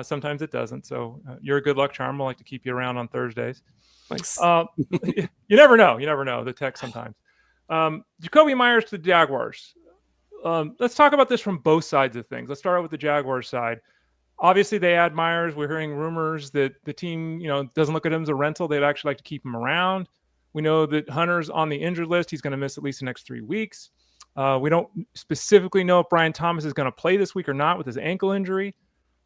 Sometimes it doesn't. So you're a good luck charm. I like to keep you around on Thursdays. Thanks. You never know. You never know the tech sometimes. Jacoby Meyers to the Jaguars. Let's talk about this from both sides of things. Let's start out with the Jaguars side. Obviously, they add Meyers. We're hearing rumors that the team, doesn't look at him as a rental. They'd actually like to keep him around. We know that Hunter's on the injured list. He's going to miss at least the next 3 weeks. We don't specifically know if Brian Thomas is going to play this week or not with his ankle injury.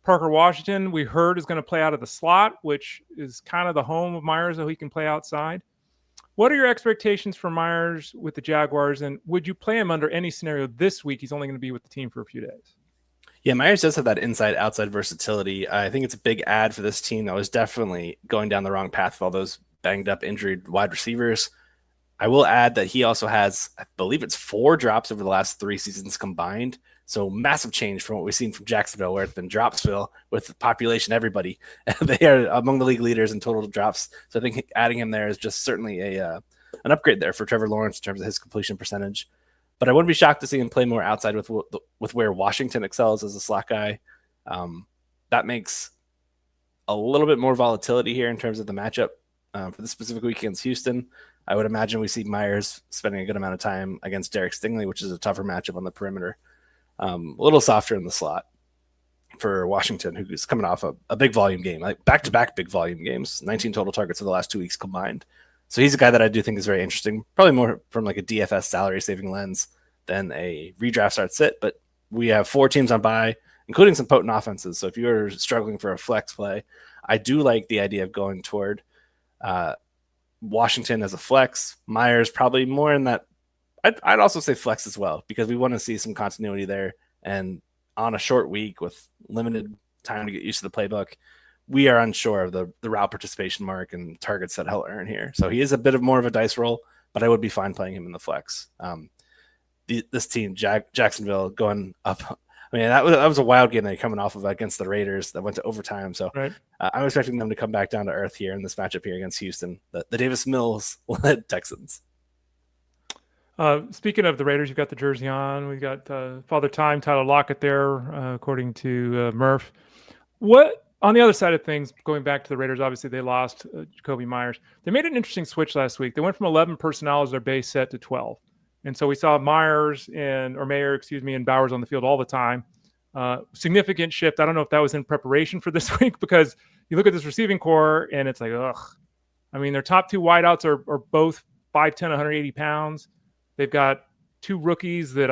Parker Washington, we heard, is going to play out of the slot, which is kind of the home of Meyers, so he can play outside. What are your expectations for Meyers with the Jaguars, and would you play him under any scenario this week? He's only going to be with the team for a few days. Yeah, Meyers does have that inside-outside versatility. I think it's a big add for this team that was definitely going down the wrong path with all those banged-up, injured wide receivers. I will add that he also has, I believe it's 4 drops over the last 3 seasons combined. So massive change from what we've seen from Jacksonville, where it's been Dropsville with the population, everybody. They are among the league leaders in total drops. So I think adding him there is just certainly an upgrade there for Trevor Lawrence in terms of his completion percentage. But I wouldn't be shocked to see him play more outside with where Washington excels as a slot guy. That makes a little bit more volatility here in terms of the matchup for the specific week against Houston. I would imagine we see Meyers spending a good amount of time against Derek Stingley, which is a tougher matchup on the perimeter. A little softer in the slot for Washington, who's coming off a big volume game, like back-to-back big volume games, 19 total targets for the last 2 weeks combined. So he's a guy that I do think is very interesting, probably more from like a DFS salary saving lens than a redraft start sit. But we have 4 teams on bye, including some potent offenses. So if you're struggling for a flex play, I do like the idea of going toward Washington as a flex. Meyers probably more in that. I'd also say flex as well, because we want to see some continuity there. And on a short week with limited time to get used to the playbook, we are unsure of the route participation mark and targets that he'll earn here. So he is a bit of more of a dice roll, but I would be fine playing him in the flex. This team, Jacksonville, going up. I mean, that was a wild game they're coming off of against the Raiders that went to overtime. So right. I'm expecting them to come back down to earth here in this matchup here against Houston, the Davis Mills-led Texans. Speaking of the Raiders, you've got the jersey on. We've got Father Time, Tyler Lockett there, according to Murph. What, on the other side of things, going back to the Raiders, obviously they lost Jacoby Meyers. They made an interesting switch last week. They went from 11 personnel as their base set to 12. And so we saw Meyers and Bowers on the field all the time. Significant shift. I don't know if that was in preparation for this week, because you look at this receiving core and it's like, ugh. I mean, their top 2 wideouts are both 5'10", 180 pounds. They've got 2 rookies that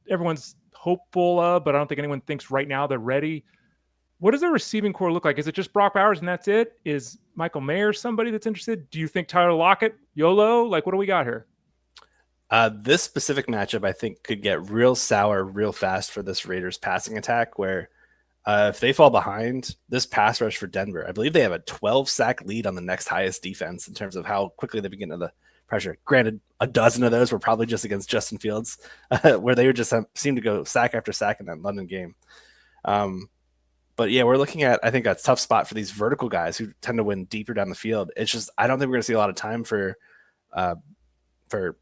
everyone's hopeful of, but I don't think anyone thinks right now they're ready. What does their receiving core look like? Is it just Brock Bowers and that's it? Is Michael Mayers somebody that's interested? Do you think Tyler Lockett, YOLO? Like, what do we got here? This specific matchup, I think, could get real sour real fast for this Raiders passing attack, where if they fall behind, this pass rush for Denver, I believe they have a 12-sack lead on the next highest defense in terms of how quickly they begin to the pressure. Granted, a dozen of those were probably just against Justin Fields, where they would just seem to go sack after sack in that London game. But yeah, we're looking at, I think, a tough spot for these vertical guys who tend to win deeper down the field. It's just, I don't think we're going to see a lot of time for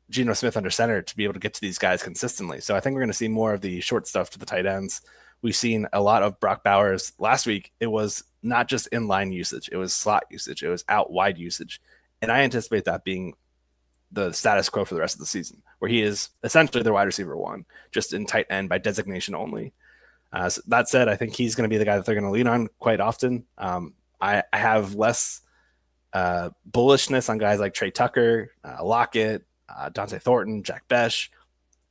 Geno Smith under center to be able to get to these guys consistently. So I think we're going to see more of the short stuff to the tight ends. We've seen a lot of Brock Bowers. Last week, it was not just inline usage. It was slot usage. It was out wide usage. And I anticipate that being the status quo for the rest of the season, where he is essentially their wide receiver 1, just in tight end by designation only. So that said, I think he's going to be the guy that they're going to lean on quite often. I have less bullishness on guys like Trey Tucker, Lockett, Dante Thornton, Jack Besh.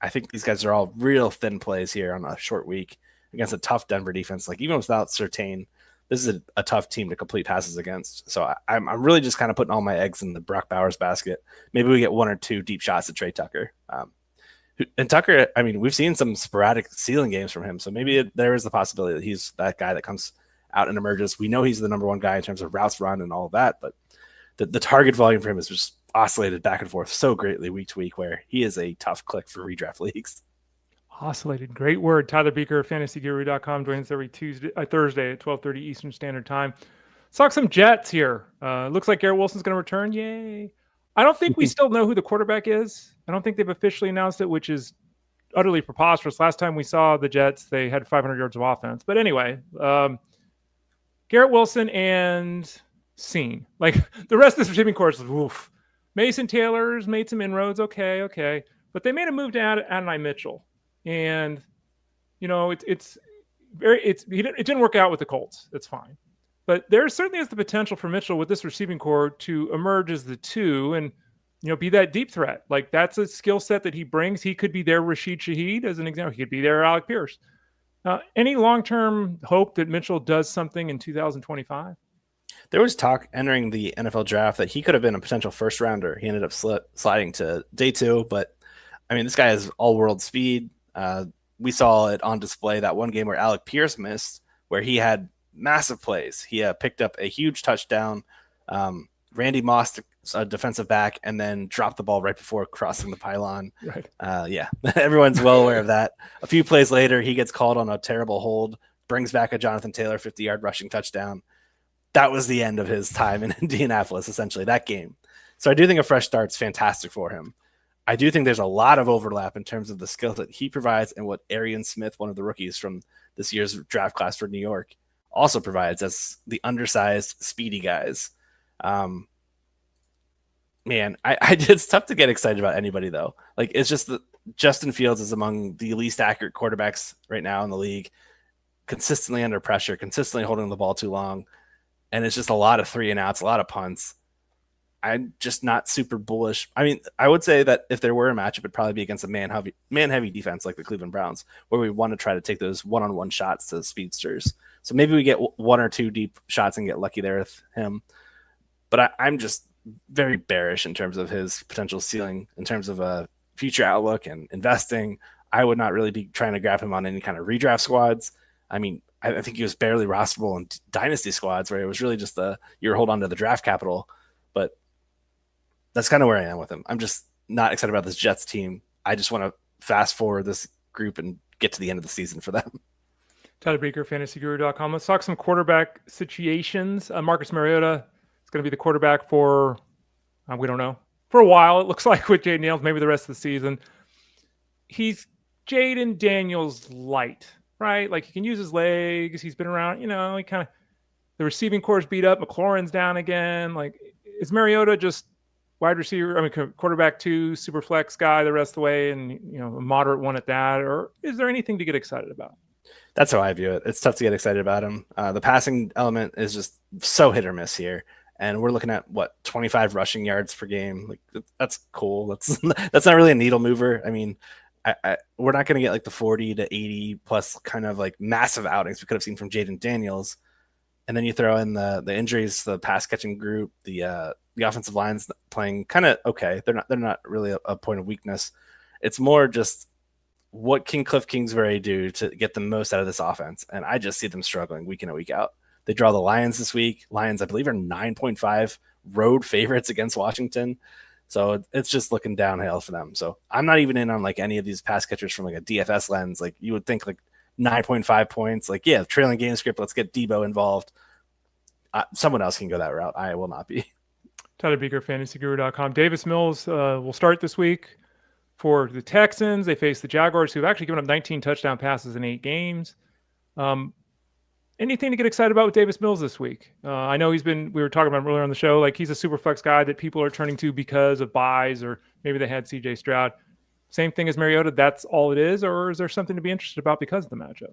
I think these guys are all real thin plays here on a short week against a tough Denver defense. Like, even without Surtain, this is a tough team to complete passes against. So I'm really just kind of putting all my eggs in the Brock Bowers basket. Maybe we get 1 or 2 deep shots at Trey Tucker. And Tucker, I mean, we've seen some sporadic ceiling games from him. So maybe there is the possibility that he's that guy that comes out and emerges. We know he's the number 1 guy in terms of routes run and all of that, but the target volume for him is just oscillated back and forth so greatly week to week, where he is a tough click for redraft leagues. Oscillated. Great word. Tyler Beaker, fantasyguru.com, joins every Thursday at 12:30 Eastern Standard Time. Let's talk some Jets here. Looks like Garrett Wilson's going to return. Yay. I don't think we still know who the quarterback is. I don't think they've officially announced it, which is utterly preposterous. Last time we saw the Jets, they had 500 yards of offense. But anyway, Garrett Wilson and Scene. Like, the rest of this receiving corps is woof. Mason Taylor's made some inroads. Okay. But they made a move to Adonai Mitchell. And, you know, it didn't work out with the Colts. That's fine. But there certainly is the potential for Mitchell with this receiving core to emerge as the 2. And, be that deep threat. Like that's a skill set that he brings. He could be their Rashid Shaheed as an example. He could be their Alec Pierce. Any long-term hope that Mitchell does something in 2025? There was talk entering the NFL draft that he could have been a potential first rounder. He ended up sliding to day 2, but I mean, this guy has all-world speed. We saw it on display that one game where Alec Pierce missed, where he had massive plays. He picked up a huge touchdown. Randy Moss, a defensive back, and then dropped the ball right before crossing the pylon. Right. Yeah, everyone's well aware of that. A few plays later, he gets called on a terrible hold, brings back a Jonathan Taylor 50-yard rushing touchdown. That was the end of his time in Indianapolis, essentially, that game. So I do think a fresh start's fantastic for him. I do think there's a lot of overlap in terms of the skills that he provides and what Arian Smith, one of the rookies from this year's draft class for New York, also provides as the undersized, speedy guys. Man, it's tough to get excited about anybody, though. Like, it's just that Justin Fields is among the least accurate quarterbacks right now in the league, consistently under pressure, consistently holding the ball too long. And it's just a lot of 3-and-outs, a lot of punts. I'm just not super bullish. I mean, I would say that if there were a matchup, it'd probably be against a man-heavy defense like the Cleveland Browns, where we want to try to take those one-on-one shots to speedsters. So maybe we get 1 or 2 deep shots and get lucky there with him. But I'm just very bearish in terms of his potential ceiling, in terms of a future outlook and investing. I would not really be trying to grab him on any kind of redraft squads. I mean, I think he was barely rosterable in dynasty squads where it was really just you hold on to the draft capital. But that's kind of where I am with him. I'm just not excited about this Jets team. I just want to fast forward this group and get to the end of the season for them. Tyler Beaker, fantasyguru.com. Let's talk some quarterback situations. Marcus Mariota is going to be the quarterback for, we don't know, for a while, it looks like, with Jaden Daniels, maybe the rest of the season. He's Jaden Daniels light, right? Like, he can use his legs. He's been around, he kind of, the receiving core is beat up. McLaurin's down again. Like, is Mariota just wide receiver, quarterback 2, super flex guy the rest of the way, and, a moderate one at that? Or is there anything to get excited about? That's how I view it. It's tough to get excited about him. The passing element is just so hit or miss here. And we're looking at 25 rushing yards per game. Like, that's cool. That's not really a needle mover. I mean, we're not going to get like the 40 to 80 plus kind of like massive outings we could have seen from Jaden Daniels. And then you throw in the injuries, the pass catching group, the offensive line's playing kind of okay. They're not really a point of weakness. It's more just what can Cliff Kingsbury do to get the most out of this offense? And I just see them struggling week in and week out. They draw the Lions this week. Lions, I believe, are 9.5 road favorites against Washington. So it's just looking downhill for them. So I'm not even in on like any of these pass catchers from like a DFS lens. Like, you would think like 9.5 points. Like, yeah, trailing game script. Let's get Debo involved. Someone else can go that route. I will not be. Tyler Beaker, fantasyguru.com. Davis Mills will start this week for the Texans. They face the Jaguars, who have actually given up 19 touchdown passes in 8 games. Anything to get excited about with Davis Mills this week? I know we were talking about him earlier on the show, like he's a super flex guy that people are turning to because of buys, or maybe they had CJ Stroud. Same thing as Mariota, that's all it is, or is there something to be interested about because of the matchup?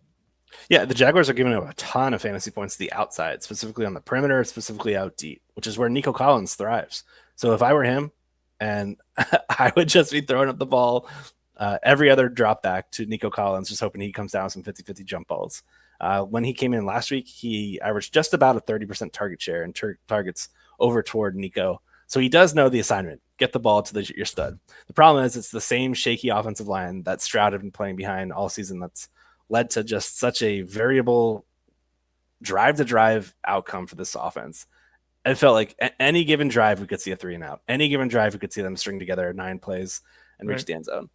Yeah, the Jaguars are giving up a ton of fantasy points to the outside, specifically on the perimeter, specifically out deep, which is where Nico Collins thrives. So if I were him, and I would just be throwing up the ball every other drop back to Nico Collins, just hoping he comes down with some 50-50 jump balls. When he came in last week, he averaged just about a 30% target share and targets over toward Nico. So he does know the assignment. Get the ball to your stud. The problem is it's the same shaky offensive line that Stroud had been playing behind all season that's led to just such a variable drive-to-drive outcome for this offense. It felt like any given drive, we could see a 3-and-out. Any given drive, we could see them string together 9 plays and reach the end zone.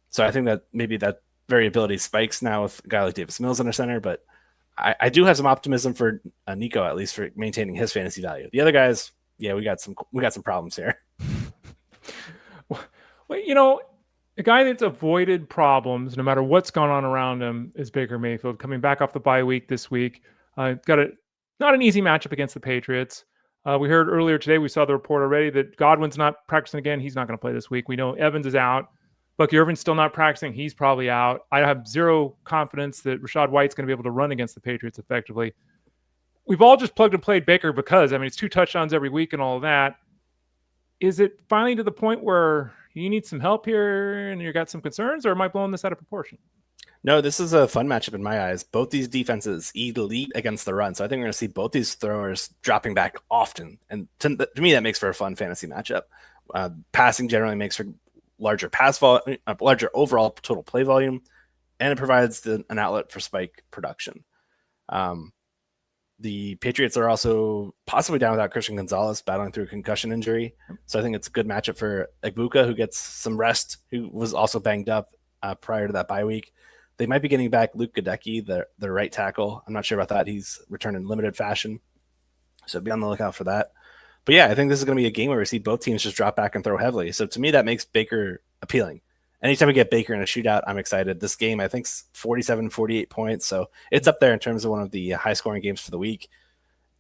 So I think that maybe that variability spikes now with a guy like Davis Mills under center, but I do have some optimism for Nico, at least for maintaining his fantasy value. The other guys, yeah, we got some problems here. Well, a guy that's avoided problems no matter what's gone on around him is Baker Mayfield, coming back off the bye week this week. Not an easy matchup against the Patriots. We heard earlier today, we saw the report already that Godwin's not practicing again. He's not going to play this week. We know Evans is out. Bucky Irving's still not practicing. He's probably out. I have zero confidence that Rachaad White's going to be able to run against the Patriots effectively. We've all just plugged and played Baker because, it's 2 touchdowns every week and all of that. is it finally to the point where you need some help here and you got some concerns, or am I blowing this out of proportion? No, this is a fun matchup in my eyes. Both these defenses elite against the run, so I think we're going to see both these throwers dropping back often, and to me that makes for a fun fantasy matchup. Passing generally makes for larger larger overall total play volume, and it provides an outlet for spike production. The Patriots are also possibly down without Christian Gonzalez battling through a concussion injury, so I think it's a good matchup for Egbuka, who gets some rest, who was also banged up prior to that bye week. They might be getting back Luke Gadecki, the right tackle. I'm not sure about that. He's returned in limited fashion, so be on the lookout for that. But yeah, I think this is going to be a game where we see both teams just drop back and throw heavily. So to me, that makes Baker appealing. Anytime we get Baker in a shootout, I'm excited. This game, I think, is 47, 48 points. So it's up there in terms of one of the high-scoring games for the week.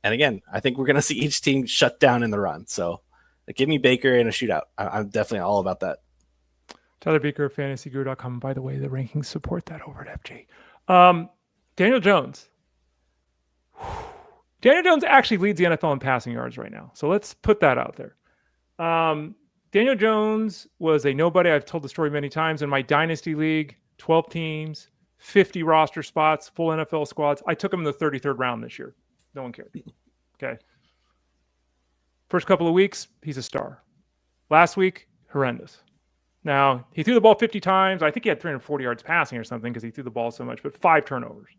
And again, I think we're going to see each team shut down in the run. So give me Baker in a shootout. I'm definitely all about that. Tyler Beaker, fantasyguru.com. By the way, the rankings support that over at FG. Daniel Jones. Daniel Jones actually leads the NFL in passing yards right now. So let's put that out there. Daniel Jones was a nobody. I've told the story many times in my dynasty league, 12 teams, 50 roster spots, full NFL squads. I took him in the 33rd round this year. No one cared. Okay. First couple of weeks, he's a star. Last week, horrendous. Now, he threw the ball 50 times. I think he had 340 yards passing or something because he threw the ball so much, but 5 turnovers.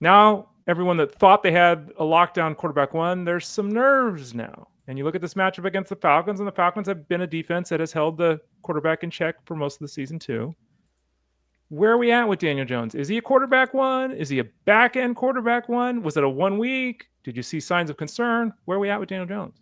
Now, everyone that thought they had a lockdown quarterback one, there's some nerves now. And you look at this matchup against the Falcons, and the Falcons have been a defense that has held the quarterback in check for most of the season too. Where are we at with Daniel Jones? Is he a quarterback one? Is he a back-end quarterback one? Was it a 1 week? Did you see signs of concern? Where are we at with Daniel Jones?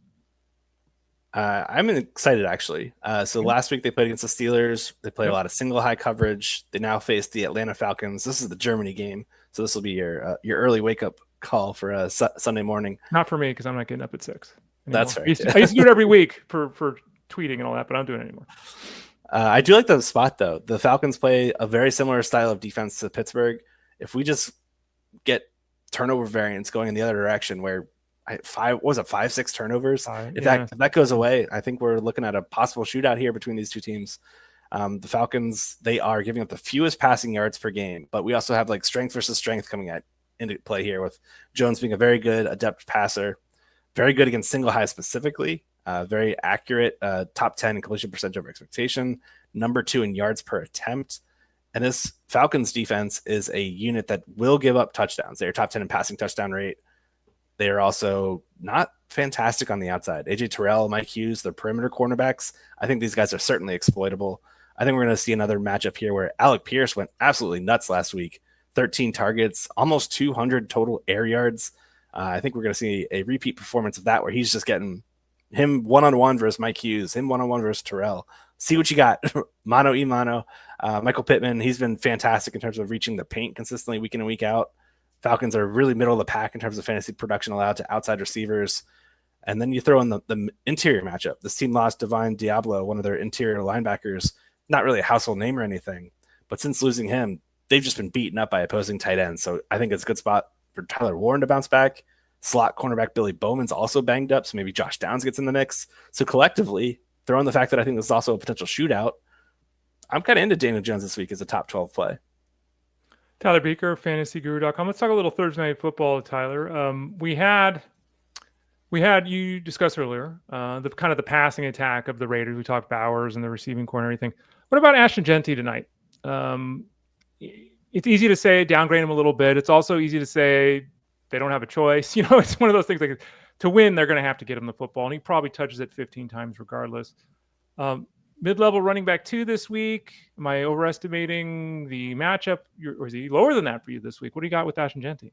I'm excited, actually. So last week they played against the Steelers. They played a lot of single high coverage. They now face the Atlanta Falcons. This is the Germany game. So this will be your early wake-up call for Sunday morning. Not for me, because I'm not getting up at 6. Anymore. That's fair. I used to do it every week for tweeting and all that, but I don't do it anymore. I do like the spot, though. The Falcons play a very similar style of defense to Pittsburgh. If we just get turnover variance going in the other direction, where 5-6 turnovers, if that goes away, I think we're looking at a possible shootout here between these two teams. The Falcons, they are giving up the fewest passing yards per game, but we also have like strength versus strength coming into play here, with Jones being a very good adept passer, very good against single high specifically, very accurate, top 10 in completion percentage over expectation, number 2 in yards per attempt. And this Falcons defense is a unit that will give up touchdowns. They're top 10 in passing touchdown rate. They are also not fantastic on the outside. AJ Terrell, Mike Hughes, the perimeter cornerbacks, I think these guys are certainly exploitable. I think we're going to see another matchup here where Alec Pierce went absolutely nuts last week. 13 targets, almost 200 total air yards. I think we're going to see a repeat performance of that, where he's just getting him one-on-one versus Mike Hughes, him one-on-one versus Terrell. See what you got. Mano y mano. Michael Pittman, he's been fantastic in terms of reaching the paint consistently week in and week out. Falcons are really middle of the pack in terms of fantasy production allowed to outside receivers. And then you throw in the interior matchup. This team lost Divine Diablo, one of their interior linebackers, not really a household name or anything, but since losing him, they've just been beaten up by opposing tight ends. So I think it's a good spot for Tyler Warren to bounce back. Slot cornerback Billy Bowman's also banged up, so maybe Josh Downs gets in the mix. So collectively, throw in the fact that I think this is also a potential shootout, I'm kind of into Daniel Jones this week as a top 12 play. Tyler Beaker, fantasyguru.com. Let's talk a little Thursday night football, Tyler. We had you discussed earlier the kind of the passing attack of the Raiders. We talked Bowers and the receiving corner and everything. What about Ashton Genty tonight? It's easy to say downgrade him a little bit. It's also easy to say they don't have a choice. It's one of those things, like, to win, they're going to have to get him the football, and he probably touches it 15 times regardless. Mid-level running back 2 this week. Am I overestimating the matchup, or is he lower than that for you this week? What do you got with Ashton Genty?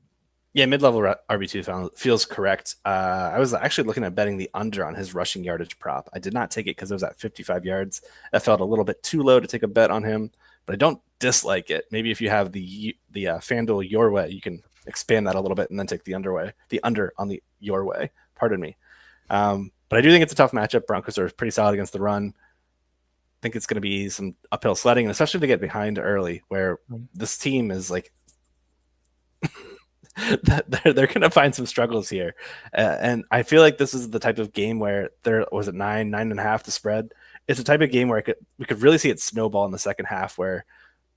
Yeah, mid-level RB2 feels correct. I was actually looking at betting the under on his rushing yardage prop. I did not take it because it was at 55 yards. That felt a little bit too low to take a bet on him, but I don't dislike it. Maybe if you have the FanDuel your way, you can expand that a little bit and then take the under on the your way. Pardon me. But I do think it's a tough matchup. Broncos are pretty solid against the run. I think it's going to be some uphill sledding, and especially if they get behind early, where this team is like they're going to find some struggles here. And I feel like this is the type of game where there was it 9.5 the spread. It's a type of game where we could really see it snowball in the second half, where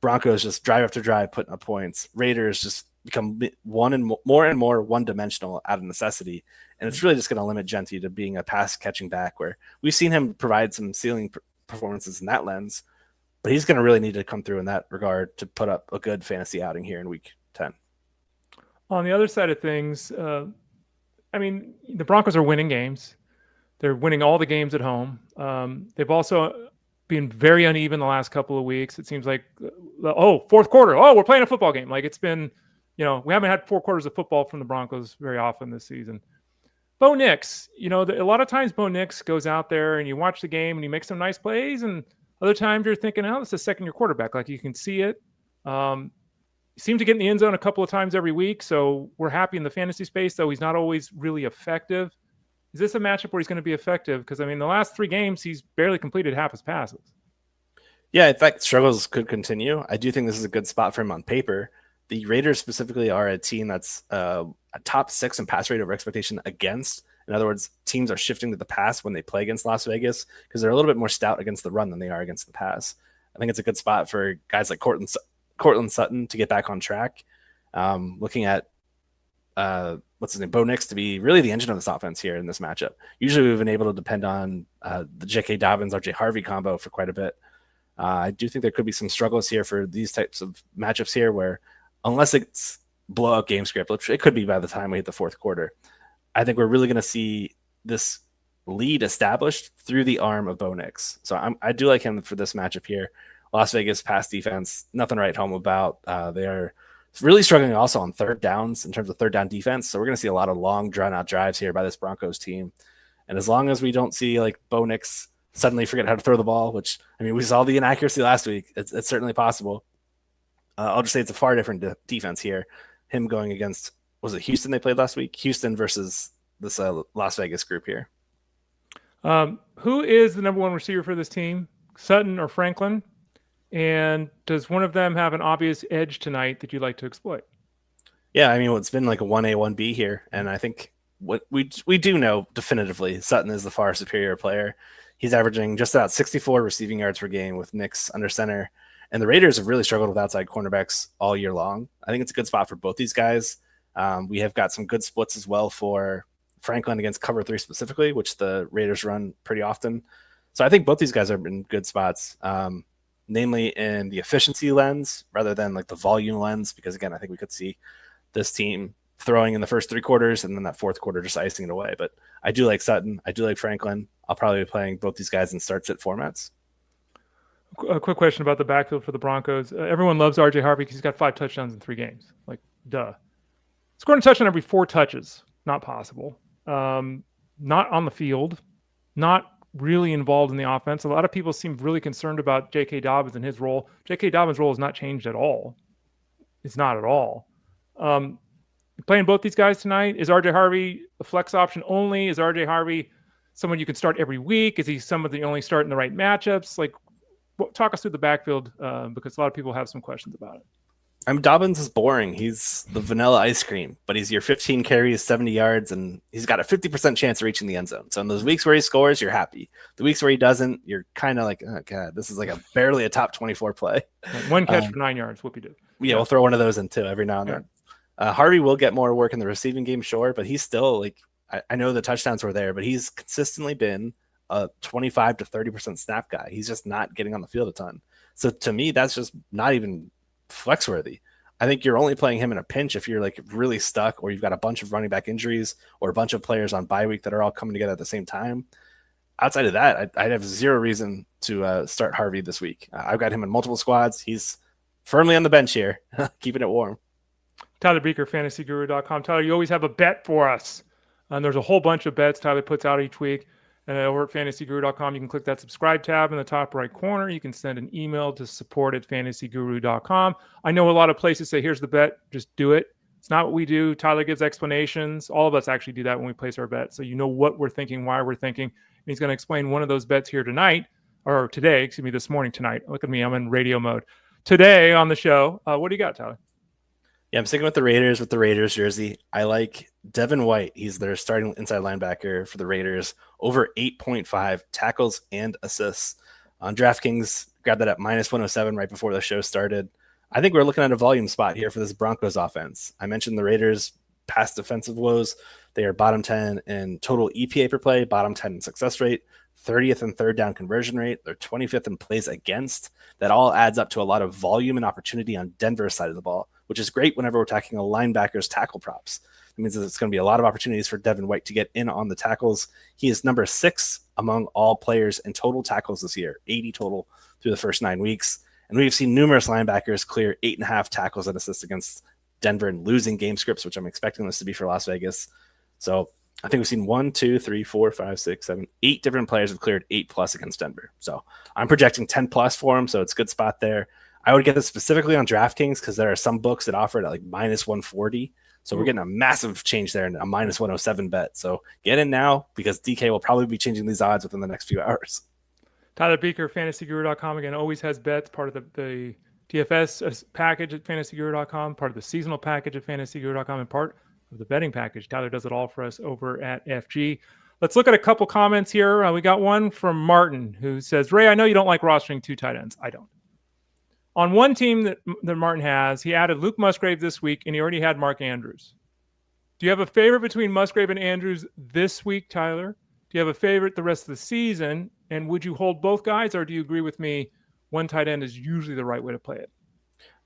Broncos just drive after drive putting up points. Raiders just become more and more one-dimensional out of necessity. And it's really just going to limit Genty to being a pass-catching back, where we've seen him provide some ceiling performances in that lens. But he's going to really need to come through in that regard to put up a good fantasy outing here in week 10. On the other side of things, I mean, the Broncos are winning games. They're winning all the games at home. They've also been very uneven the last couple of weeks. It seems like, fourth quarter. Oh, we're playing a football game. Like, it's been, we haven't had 4 quarters of football from the Broncos very often this season. Bo Nix, a lot of times Bo Nix goes out there and you watch the game and he makes some nice plays, and other times you're thinking, oh, this is a second-year quarterback. Like, you can see it. Seems to get in the end zone a couple of times every week, so we're happy in the fantasy space, though he's not always really effective. Is this a matchup where he's going to be effective? Because, I mean, the last 3 games, he's barely completed half his passes. Yeah, in fact, struggles could continue. I do think this is a good spot for him on paper. The Raiders specifically are a team that's a top 6 in pass rate over expectation against. In other words, teams are shifting to the pass when they play against Las Vegas because they're a little bit more stout against the run than they are against the pass. I think it's a good spot for guys like Cortland Sutton to get back on track. Looking at Bo Nix to be really the engine of this offense here in this matchup. Usually we've been able to depend on the J.K. Dobbins, R.J. Harvey combo for quite a bit. I do think there could be some struggles here for these types of matchups here where, unless it's blowout game script, which it could be by the time we hit the fourth quarter, I think we're really going to see this lead established through the arm of Bo Nix. So I do like him for this matchup here. Las Vegas pass defense, nothing to write home about. They are really struggling also on third downs in terms of third down defense. So we're going to see a lot of long, drawn-out drives here by this Broncos team. And as long as we don't see like Bo Nix suddenly forget how to throw the ball, which, I mean, we saw the inaccuracy last week. It's certainly possible. I'll just say it's a far different defense here. Him going against, was it Houston they played last week? Houston versus this Las Vegas group here. Who is the number 1 receiver for this team, Sutton or Franklin? And does one of them have an obvious edge tonight that you'd like to exploit? Yeah, I mean, it's been like a 1A, 1B here. And I think what we do know definitively, Sutton is the far superior player. He's averaging just about 64 receiving yards per game with Nix under center. And the Raiders have really struggled with outside cornerbacks all year long. I think it's a good spot for both these guys. We have got some good splits as well for Franklin against cover 3 specifically, which the Raiders run pretty often. So I think both these guys are in good spots. Namely in the efficiency lens rather than like the volume lens, because again, I think we could see this team throwing in the first 3 quarters and then that fourth quarter just icing it away. But I do like Sutton. I do like Franklin. I'll probably be playing both these guys in start-sit formats. A quick question about the backfield for the Broncos. Everyone loves R.J. Harvey because he's got 5 touchdowns in 3 games. Like, duh. Scoring a touchdown every 4 touches. Not possible. Not on the field. Not really involved in the offense. A lot of people seem really concerned about J.K. Dobbins and his role. J.K. Dobbins' role has not changed at all. It's not at all. Playing both these guys tonight, is R.J. Harvey a flex option only? Is R.J. Harvey someone you can start every week? Is he someone that you only start in the right matchups? Like, talk us through the backfield because a lot of people have some questions about it. Dobbins is boring. He's the vanilla ice cream, but he's your 15 carries, 70 yards, and he's got a 50% chance of reaching the end zone. So in those weeks where he scores, you're happy. The weeks where he doesn't, you're kind of like, oh, God, this is like barely a top 24 play. One catch for 9 yards, whoopie-doo. Yeah, we'll throw one of those in too every now and then. Harvey will get more work in the receiving game, sure, but he's still like, I know the touchdowns were there, but he's consistently been a 25 to 30% snap guy. He's just not getting on the field a ton. So to me, that's just not even flex worthy. I think you're only playing him in a pinch if you're like really stuck or you've got a bunch of running back injuries or a bunch of players on bye week that are all coming together at the same time. Outside of that, I'd have zero reason to start Harvey this week. I've got him in multiple squads. He's firmly on the bench here, keeping it warm. Tyler Beaker, fantasyguru.com. Tyler, you always have a bet for us. And there's a whole bunch of bets Tyler puts out each week. And over at fantasyguru.com, you can click that subscribe tab in the top right corner. You can send an email to support@fantasyguru.com. I know a lot of places say, here's the bet, just do it. It's not what we do. Tyler gives explanations. All of us actually do that when we place our bet. So you know what we're thinking, why we're thinking. And he's going to explain one of those bets here tonight, or today, excuse me, this morning, tonight. Look at me, I'm in radio mode. Today on the show, what do you got, Tyler? Yeah, I'm sticking with the Raiders jersey. I like Devin White. He's their starting inside linebacker for the Raiders. Over 8.5 tackles and assists. On DraftKings, grab that at -107 right before the show started. I think we're looking at a volume spot here for this Broncos offense. I mentioned the Raiders' past defensive woes. They are bottom 10 in total EPA per play, bottom 10 in success rate, 30th in third down conversion rate. They're 25th in plays against. That all adds up to a lot of volume and opportunity on Denver's side of the ball, which is great whenever we're attacking a linebacker's tackle props. It means that it's going to be a lot of opportunities for Devin White to get in on the tackles. He is number 6 among all players in total tackles this year, 80 total through the first 9 weeks. And we've seen numerous linebackers clear 8.5 tackles and assists against Denver and losing game scripts, which I'm expecting this to be for Las Vegas. So I think we've seen 1, 2, 3, 4, 5, 6, 7, 8 different players have cleared 8+ against Denver. So I'm projecting 10+ for him. So it's a good spot there. I would get this specifically on DraftKings because there are some books that offer it at like -140. So we're getting a massive change there and a -107 bet. So get in now because DK will probably be changing these odds within the next few hours. Tyler Beaker, fantasyguru.com, again, always has bets, part of the DFS package at fantasyguru.com, part of the seasonal package at fantasyguru.com, and part of the betting package. Tyler does it all for us over at FG. Let's look at a couple comments here. We got one from Martin who says, Ray, I know you don't like rostering 2 tight ends. I don't. On one team that Martin has, he added Luke Musgrave this week, and he already had Mark Andrews. Do you have a favorite between Musgrave and Andrews this week, Tyler? Do you have a favorite the rest of the season? And would you hold both guys, or do you agree with me, one tight end is usually the right way to play it?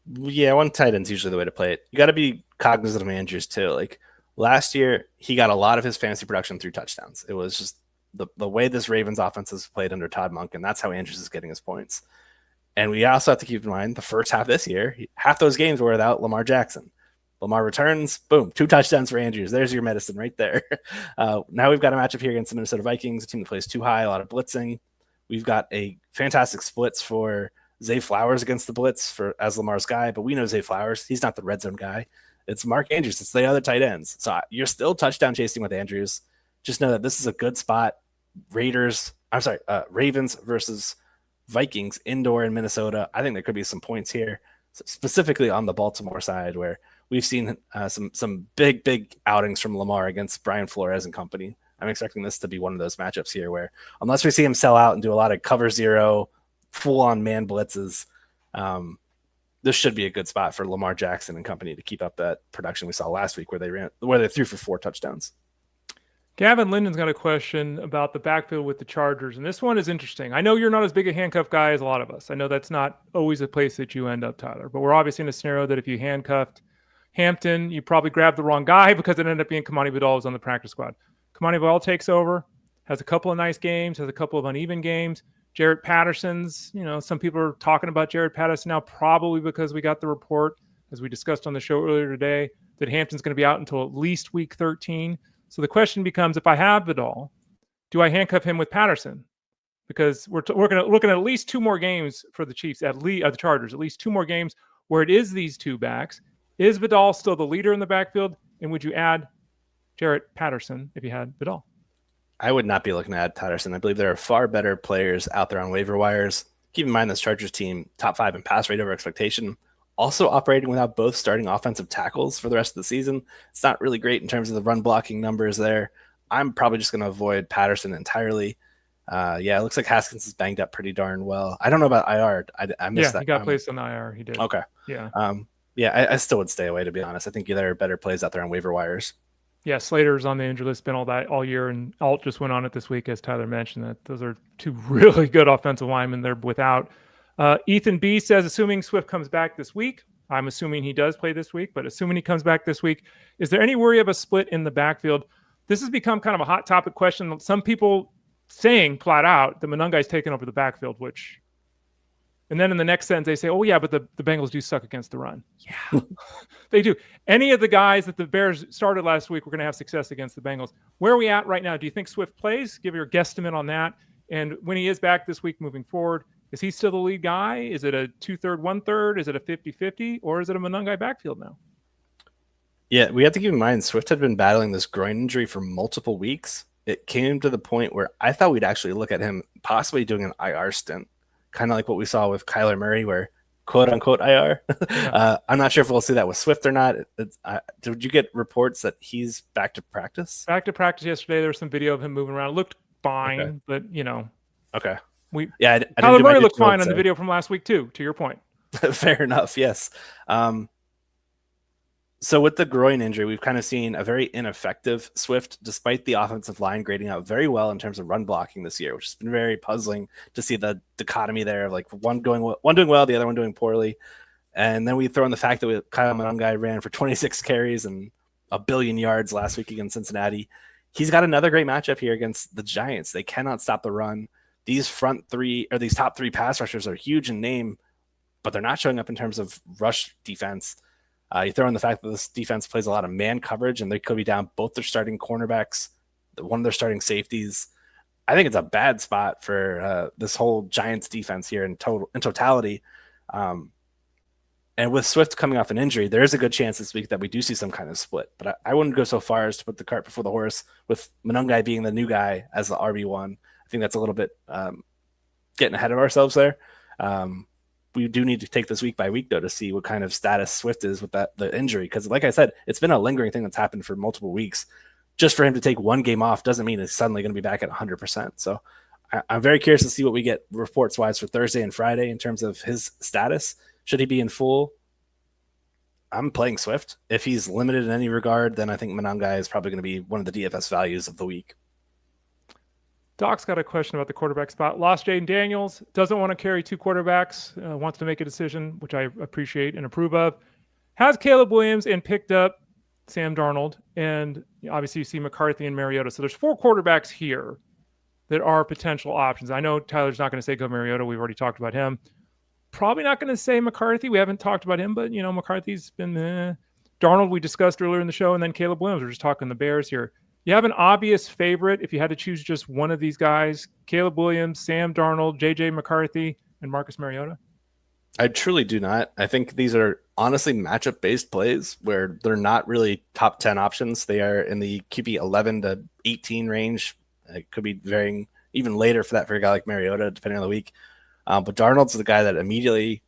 Yeah, one tight end's usually the way to play it. You got to be cognizant of Andrews too. Like last year, he got a lot of his fantasy production through touchdowns. It was just the way this Ravens offense has played under Todd Monk, and that's how Andrews is getting his points. And we also have to keep in mind the first half this year, half those games were without Lamar Jackson. Lamar returns, boom, 2 touchdowns for Andrews. There's your medicine right there. Now we've got a matchup here against the Minnesota Vikings, a team that plays too high, a lot of blitzing. We've got a fantastic splits for Zay Flowers against the blitz as Lamar's guy, but we know Zay Flowers, he's not the red zone guy. It's Mark Andrews. It's the other tight ends. So you're still touchdown chasing with Andrews. Just know that this is a good spot. Ravens versus Vikings indoor in Minnesota. I think there could be some points here, specifically on the Baltimore side, where we've seen some big outings from Lamar against Brian Flores and company. I'm expecting this to be one of those matchups here where, unless we see him sell out and do a lot of cover zero, full-on man blitzes, this should be a good spot for Lamar Jackson and company to keep up that production we saw last week where they threw for 4 touchdowns. Gavin Linden's got a question about the backfield with the Chargers, and this one is interesting. I know you're not as big a handcuff guy as a lot of us. I know that's not always a place that you end up, Tyler, but we're obviously in a scenario that if you handcuffed Hampton, you probably grabbed the wrong guy because it ended up being Kamani Vidal was on the practice squad. Kamani Vidal takes over, has a couple of nice games, has a couple of uneven games. Jarrett Patterson's, some people are talking about Jarrett Patterson now, probably because we got the report, as we discussed on the show earlier today, that Hampton's going to be out until at least week 13. So the question becomes, if I have Vidal, do I handcuff him with Patterson? Because we're looking at least 2 more games for the Chiefs, the Chargers, at least 2 more games where it is these 2 backs. Is Vidal still the leader in the backfield? And would you add Jarrett Patterson if you had Vidal? I would not be looking to add Patterson. I believe there are far better players out there on waiver wires. Keep in mind this Chargers team, top 5 in pass rate over expectation, also operating without both starting offensive tackles for the rest of the season. It's not really great in terms of the run blocking numbers there. I'm probably just going to avoid Patterson entirely. It looks like Haskins is banged up pretty darn well. I don't know about IR. I missed that. He got placed on IR. He did. Okay. Yeah. I still would stay away, to be honest. I think there are better plays out there on waiver wires. Yeah, Slater's on the injury list, been all year, and Alt just went on it this week, as Tyler mentioned. That those are 2 really good offensive linemen they're without. Ethan B says, assuming Swift comes back this week, I'm assuming he does play this week, but assuming he comes back this week, is there any worry of a split in the backfield? This has become kind of a hot topic question. Some people saying flat out that Monungai's taken over the backfield, and then in the next sentence they say, oh yeah, but the Bengals do suck against the run. Yeah, they do. Any of the guys that the Bears started last week were going to have success against the Bengals. Where are we at right now? Do you think Swift plays? Give your guesstimate on that. And when he is back this week moving forward, is he still the lead guy? Is it a 2/3, 1/3? Is it a 50-50? Or is it a Monungai backfield now? Yeah, we have to keep in mind Swift had been battling this groin injury for multiple weeks. It came to the point where I thought we'd actually look at him possibly doing an IR stint, kind of like what we saw with Kyler Murray, where quote unquote IR. Yeah. I'm not sure if we'll see that with Swift or not. Did you get reports that he's back to practice? Back to practice yesterday. There was some video of him moving around. It looked fine, Okay. but Okay. we Yeah, I didn't Kyler do my Murray due looked fine on diligence the there. video from last week too. To your point. Fair enough. Yes. So with the groin injury, we've kind of seen a very ineffective Swift, despite the offensive line grading out very well in terms of run blocking this year, which has been very puzzling to see the dichotomy there of like one doing well, the other one doing poorly. And then we throw in the fact that Kyle Monangai ran for 26 carries and 1 billion yards last week against Cincinnati. He's got another great matchup here against the Giants. They cannot stop the run. These these top three pass rushers are huge in name, but they're not showing up in terms of rush defense. You throw in the fact that this defense plays a lot of man coverage, and they could be down both their starting cornerbacks, one of their starting safeties. I think it's a bad spot for this whole Giants defense here in totality. And with Swift coming off an injury, there is a good chance this week that we do see some kind of split. But I wouldn't go so far as to put the cart before the horse with Monangai being the new guy as the RB1. I think that's a little bit getting ahead of ourselves there. We do need to take this week by week, though, to see what kind of status Swift is with the injury. Because like I said, it's been a lingering thing that's happened for multiple weeks. Just for him to take one game off doesn't mean he's suddenly going to be back at 100%. So I'm very curious to see what we get reports-wise for Thursday and Friday in terms of his status. Should he be in full? I'm playing Swift. If he's limited in any regard, then I think Monangai is probably going to be one of the DFS values of the week. Doc's got a question about the quarterback spot. Lost Jaden Daniels, doesn't want to carry two quarterbacks, wants to make a decision, which I appreciate and approve of. Has Caleb Williams and picked up Sam Darnold, and obviously you see McCarthy and Mariota. So there's 4 quarterbacks here that are potential options. I know Tyler's not going to say go Mariota. We've already talked about him. Probably not going to say McCarthy. We haven't talked about him, but, McCarthy's been Darnold we discussed earlier in the show, and then Caleb Williams. We're just talking the Bears here. You have an obvious favorite if you had to choose just one of these guys: Caleb Williams, Sam Darnold, J.J. McCarthy, and Marcus Mariota? I truly do not. I think these are honestly matchup-based plays where they're not really top 10 options. They are in the QB 11 to 18 range. It could be varying even later for a guy like Mariota, depending on the week. But Darnold's the guy that immediately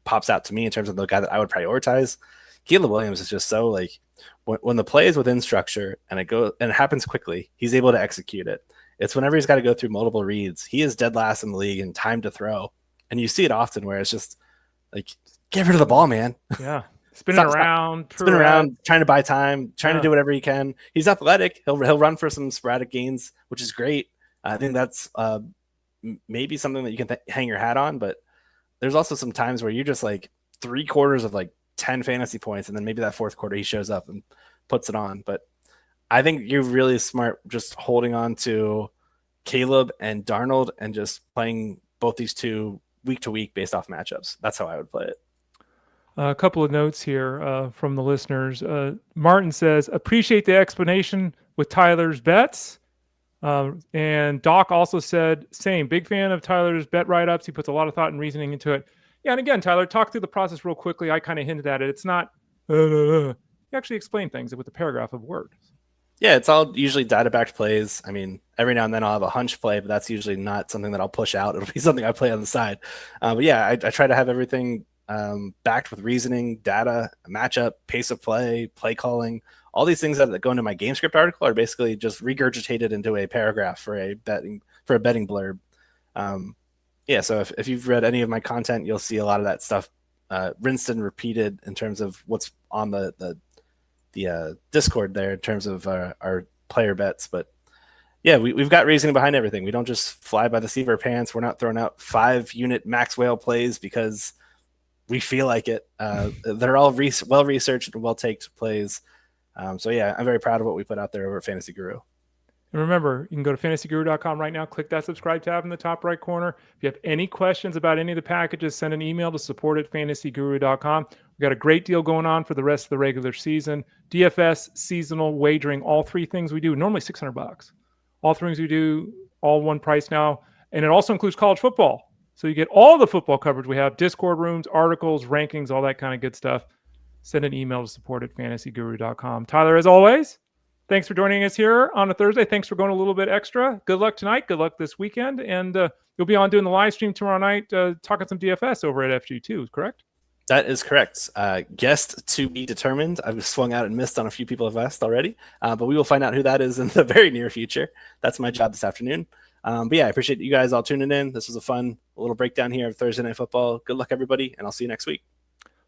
pops out to me in terms of the guy that I would prioritize. Caleb Williams is just so like when the play is within structure and it happens quickly, he's able to execute it. It's whenever he's got to go through multiple reads, he is dead last in the league in time to throw. And you see it often where it's just like, get rid of the ball, man. Yeah. Spinning around, trying to buy time, trying to do whatever he can. He's athletic. He'll run for some sporadic gains, which is great. I think that's maybe something that you can hang your hat on, but there's also some times where you're just like 3/4 of like 10 fantasy points, and then maybe that fourth quarter he shows up and puts it on. But I think you're really smart just holding on to Caleb and Darnold and just playing both these two week to week based off matchups. That's how I would play it. A couple of notes here from the listeners. Martin says, appreciate the explanation with Tyler's bets. And Doc also said, same, big fan of Tyler's bet write-ups. He puts a lot of thought and reasoning into it. Yeah, and again, Tyler, talk through the process real quickly. I kind of hinted at it. It's not, you actually explain things with a paragraph of words. Yeah, it's all usually data-backed plays. I mean, every now and then I'll have a hunch play, but that's usually not something that I'll push out. It'll be something I play on the side. But yeah, I try to have everything backed with reasoning, data, matchup, pace of play, play calling. All these things that go into my game script article are basically just regurgitated into a paragraph for a betting blurb. Yeah, so if you've read any of my content, you'll see a lot of that stuff rinsed and repeated in terms of what's on the Discord there in terms of our player bets. But yeah, we've got reasoning behind everything. We don't just fly by the seat of our pants. We're not throwing out 5-unit max whale plays because we feel like it. They're all well researched and well taked plays. So yeah, I'm very proud of what we put out there over at Fantasy Guru. And remember, you can go to fantasyguru.com right now, click that subscribe tab in the top right corner. If you have any questions about any of the packages, send an email to support@fantasyguru.com. We've got a great deal going on for the rest of the regular season. DFS, seasonal, wagering, all 3 things we do, normally $600. All 3 things we do, all one price now. And it also includes college football. So you get all the football coverage we have, Discord rooms, articles, rankings, all that kind of good stuff. Send an email to support@fantasyguru.com. Tyler, as always, Thanks for joining us here on a Thursday. Thanks for going a little bit extra. Good luck tonight. Good luck this weekend. And you'll be on doing the live stream tomorrow night, talking some DFS over at FG2, correct? That is correct. Guest to be determined. I've swung out and missed on a few people have asked already, but we will find out who that is in the very near future. That's my job this afternoon. But yeah, I appreciate you guys all tuning in. This was a fun little breakdown here of Thursday Night Football. Good luck, everybody, and I'll see you next week.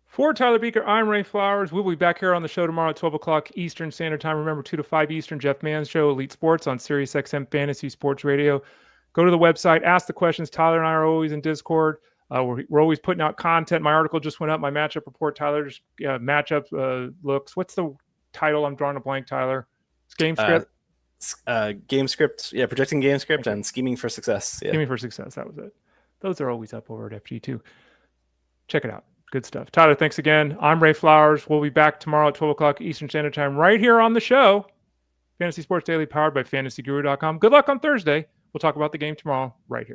For Tyler Beaker, I'm Ray Flowers. We'll be back here on the show tomorrow at 12 o'clock Eastern Standard Time. Remember, 2 to 5 Eastern, Jeff Mann's show, Elite Sports on SiriusXM Fantasy Sports Radio. Go to the website, ask the questions. Tyler and I are always in Discord. We're always putting out content. My article just went up, my matchup report. Tyler's matchup looks. What's the title? I'm drawing a blank, Tyler. It's game script. Game script. Yeah, projecting game script and scheming for success. Yeah. Scheming for success. That was it. Those are always up over at FG2. Check it out. Good stuff. Tyler, thanks again. I'm Ray Flowers. We'll be back tomorrow at 12 o'clock Eastern Standard Time right here on the show. Fantasy Sports Daily, powered by fantasyguru.com. Good luck on Thursday. We'll talk about the game tomorrow right here.